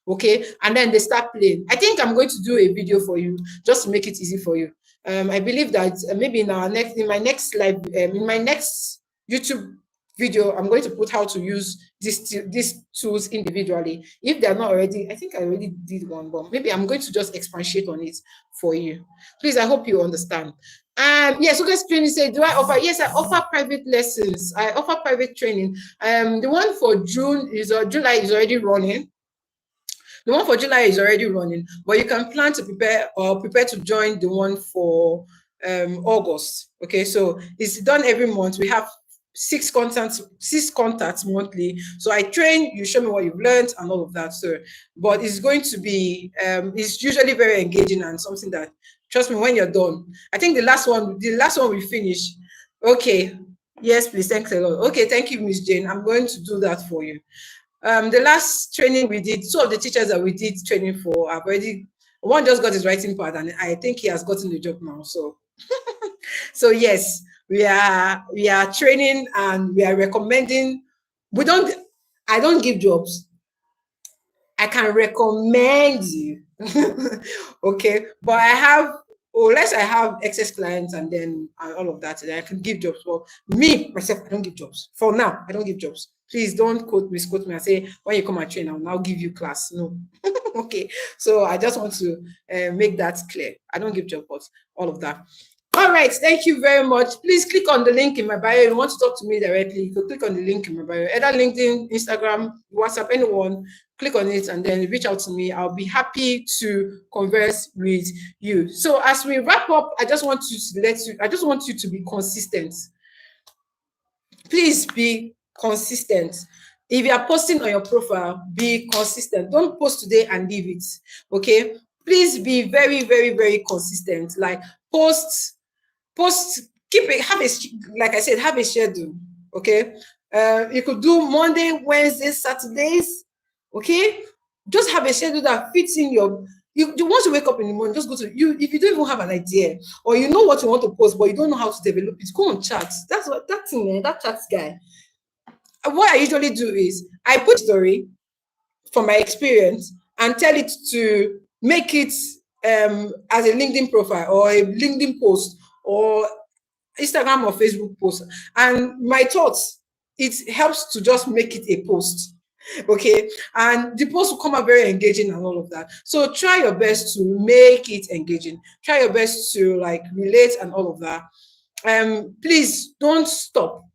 Okay, and then they start playing. I think I'm going to do a video for you just to make it easy for you. I believe that maybe in my next live, in my next YouTube video, I'm going to put how to use these tools individually. If they're not already, I think I already did one, but maybe I'm going to just expatiate on it for you. Please, I hope you understand. Yes, so guys, training say, do I offer? Yes, I offer private lessons. I offer private training. The one for July is already running. The one for July is already running, but you can plan to prepare to join the one for August. Okay, so it's done every month. We have 6 contacts monthly. So I train, you show me what you've learned and all of that. So, but it's going to be it's usually very engaging and something that, trust me, when you're done. I think the last one we finished. Okay, yes, please, thanks a lot. Okay, thank you, Miss Jane. I'm going to do that for you. The last training we did, 2 of the teachers that we did training for have already, one just got his writing part and I think he has gotten the job now. So, so yes, we are training and we are recommending. I don't give jobs. I can recommend you. Okay, but unless I have excess clients and then all of that, then I can give jobs. Well, me myself, I don't give jobs. For now, I don't give jobs. Please don't misquote me and say when you come and train, I'll now give you class. No. Okay, so I just want to make that clear. I don't give jobs, all of that. All right, thank you very much. Please click on the link in my bio. If you want to talk to me directly, you can click on the link in my bio, either LinkedIn, Instagram, WhatsApp, anyone. Click on it and then reach out to me. I'll be happy to converse with you. So as we wrap up, I just want you to be consistent. Please be consistent. If you are posting on your profile, be consistent. Don't post today and leave it. Okay? Please be very, very, very consistent. Like post, like I said, have a schedule. Okay? You could do Monday, Wednesdays, Saturdays. Okay, just have a schedule that fits in you want to wake up in the morning, just go to you. If you don't even have an idea or you know what you want to post but you don't know how to develop it, go on chat. That's what that chat guy. What I usually do is I put story from my experience and tell it to make it as a LinkedIn profile or a LinkedIn post or Instagram or Facebook post. And my thoughts, it helps to just make it a post. Okay. And the post will come out very engaging and all of that. So try your best to make it engaging. Try your best to like relate and all of that. Please don't stop.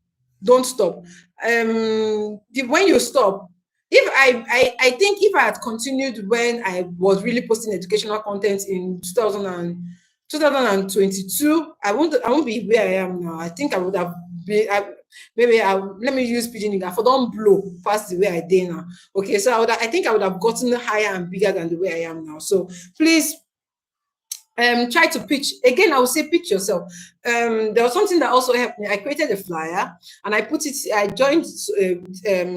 Don't stop. When you stop, if I think if I had continued when I was really posting educational content in 2022, I won't be where I am now. I think I would have been let me use pidgin English. For don't blow past the way I did now. Okay, so I think I would have gotten higher and bigger than the way I am now. So please try to pitch again. I would say pitch yourself. There was something that also helped me. I created a flyer and I joined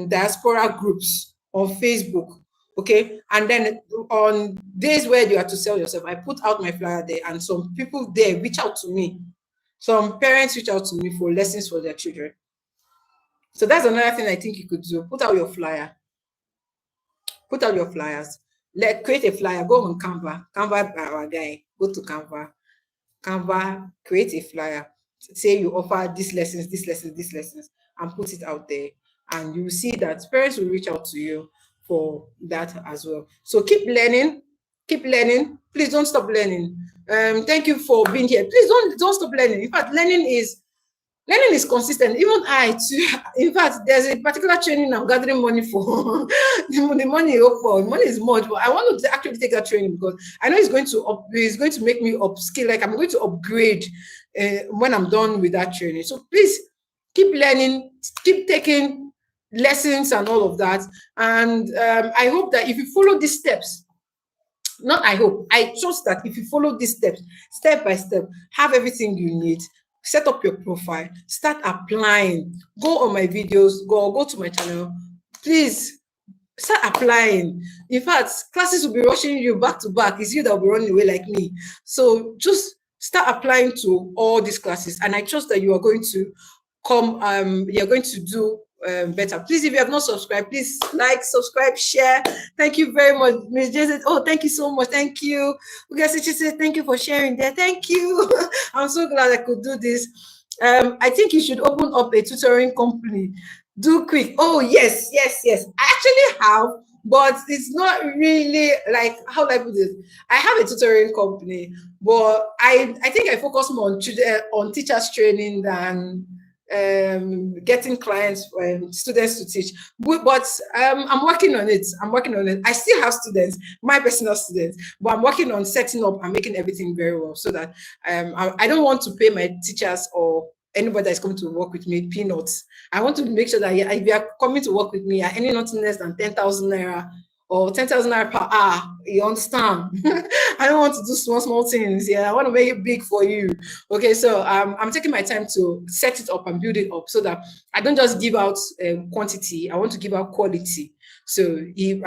diaspora groups on Facebook. Okay, and then on days where you have to sell yourself, I put out my flyer there, and some people there reach out to me. Some parents reach out to me for lessons for their children. So that's another thing I think you could do. Put out your flyer. Put out your flyers. Create a flyer. Go on Canva. Canva, our guy. Go to Canva. Canva, create a flyer. Say you offer these lessons, these lessons, these lessons, and put it out there. And you will see that parents will reach out to you for that as well. So keep learning. Keep learning. Please don't stop learning. Thank you for being here. Please don't stop learning. In fact, learning is consistent. Even I too. In fact, there's a particular training I'm gathering money for. The money is much, but I want to actually take that training because I know it's going to make me upskill. Like I'm going to upgrade when I'm done with that training. So please keep learning, keep taking lessons and all of that. And I hope that if you follow these steps, not I hope, I trust that if you follow these steps, step by step, have everything you need, set up your profile, start applying, go on my videos, go to my channel, please start applying. In fact, classes will be rushing you back to back. It's you that will be running away like me. So just start applying to all these classes, and I trust that you are going to you're going to do better. Please, if you have not subscribed, please like, subscribe, share. Thank you very much, Miss Jason. Oh, thank you so much. Thank you. She said thank you for sharing there. Thank you. I'm so glad I could do this. I think you should open up a tutoring company. Do quick. Oh, yes. I actually have, but it's not really like how I put it. I have a tutoring company, but I think I focus more on teachers training than getting clients students to teach, but I'm working on it. I still have students, my personal students, but I'm working on setting up and making everything very well so that I don't want to pay my teachers or anybody that's coming to work with me peanuts. I want to make sure that if you are coming to work with me, you're earning nothing less than 10,000 naira or 10,000 naira per hour. You understand? I don't want to do small things. Yeah, I want to make it big for you. Okay, so I'm taking my time to set it up and build it up so that I don't just give out quantity. I want to give out quality. So if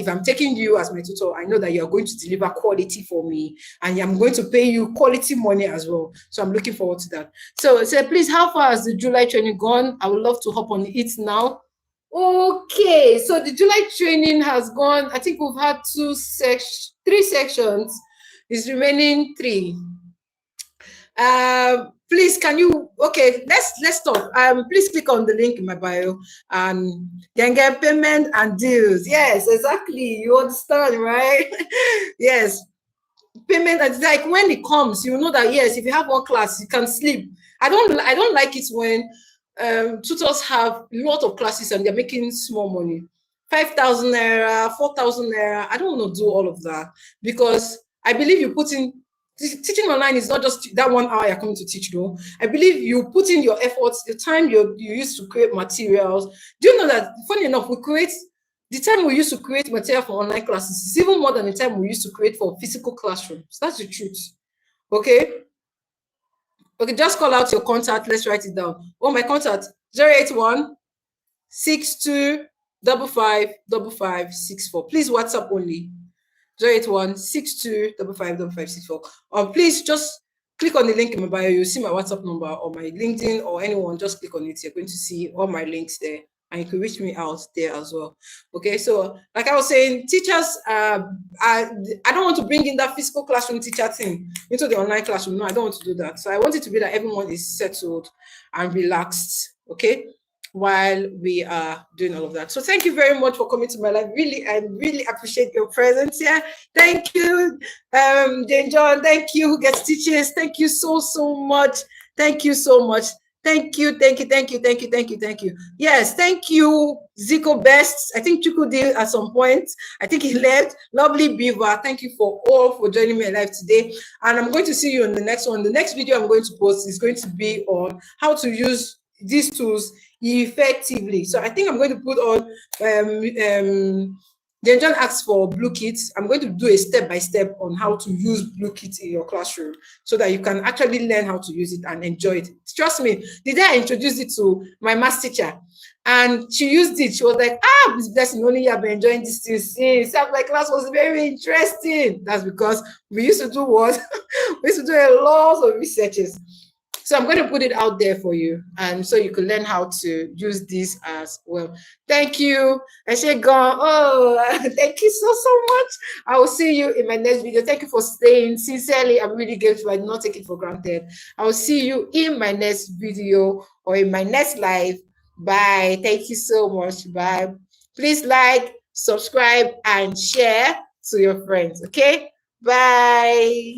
I'm taking you as my tutor, I know that you're going to deliver quality for me, and I'm going to pay you quality money as well. So I'm looking forward to that. So please, how far has the July training gone? I would love to hop on it now. Okay, so the July training has gone. I think we've had 3 sections. It's remaining 3. Please, can you? Okay, let's stop. Please click on the link in my bio and can get payment and deals. Yes, exactly. You understand, right? Yes, payment. It's like when it comes, you know that yes, if you have one class, you can sleep. I don't like it when tutors have a lot of classes and they're making small money, 5,000 naira, 4,000 naira. I don't want to do all of that because I believe you put in teaching online is not just that 1 hour you're coming to teach, though. I believe you put in your efforts, the time you use to create materials. Do you know that, funny enough, the time we used to create material for online classes is even more than the time we used to create for physical classrooms. That's the truth. Okay? Okay, just call out your contact. Let's write it down. Oh, my contact, 081 62 55 55 64. Please WhatsApp only. 081 62 55 55 64. Please just click on the link in my bio. You'll see my WhatsApp number or my LinkedIn or anyone. Just click on it. You're going to see all my links there. and you can reach me out there as well. Okay, so like I was saying, teachers, I don't want to bring in that physical classroom teacher thing into the online classroom. No, I don't want to do that. So I want it to be that everyone is settled and relaxed. Okay, while we are doing all of that. So thank you very much for coming to my life. Really, I really appreciate your presence here. Thank you, Jane John. Thank you, Who Gets Teachers. Thank you so much. Thank you so much. Thank you. Yes, thank you, Zico Best. I think Chuku did at some point. I think he left. Lovely Beaver. Thank you for all for joining me live today. And I'm going to see you on the next one. The next video I'm going to post is going to be on how to use these tools effectively. So I think I'm going to put on then John asks for Blue Kits. I'm going to do a step-by-step on how to use Blue Kits in your classroom so that you can actually learn how to use it and enjoy it. Trust me, the day I introduced it to my math teacher and she used it, she was like, Miss Blessing, only you have been enjoying this thing since. My class was very interesting. That's because we used to do what? We used to do a lot of researches. So I'm going to put it out there for you, and so you can learn how to use this as well. Thank you. I say, God, thank you so much. I will see you in my next video. Thank you for staying. Sincerely, I'm really grateful. I do not take it for granted. I will see you in my next video or in my next live. Bye. Thank you so much. Bye. Please like, subscribe, and share to your friends. Okay? Bye.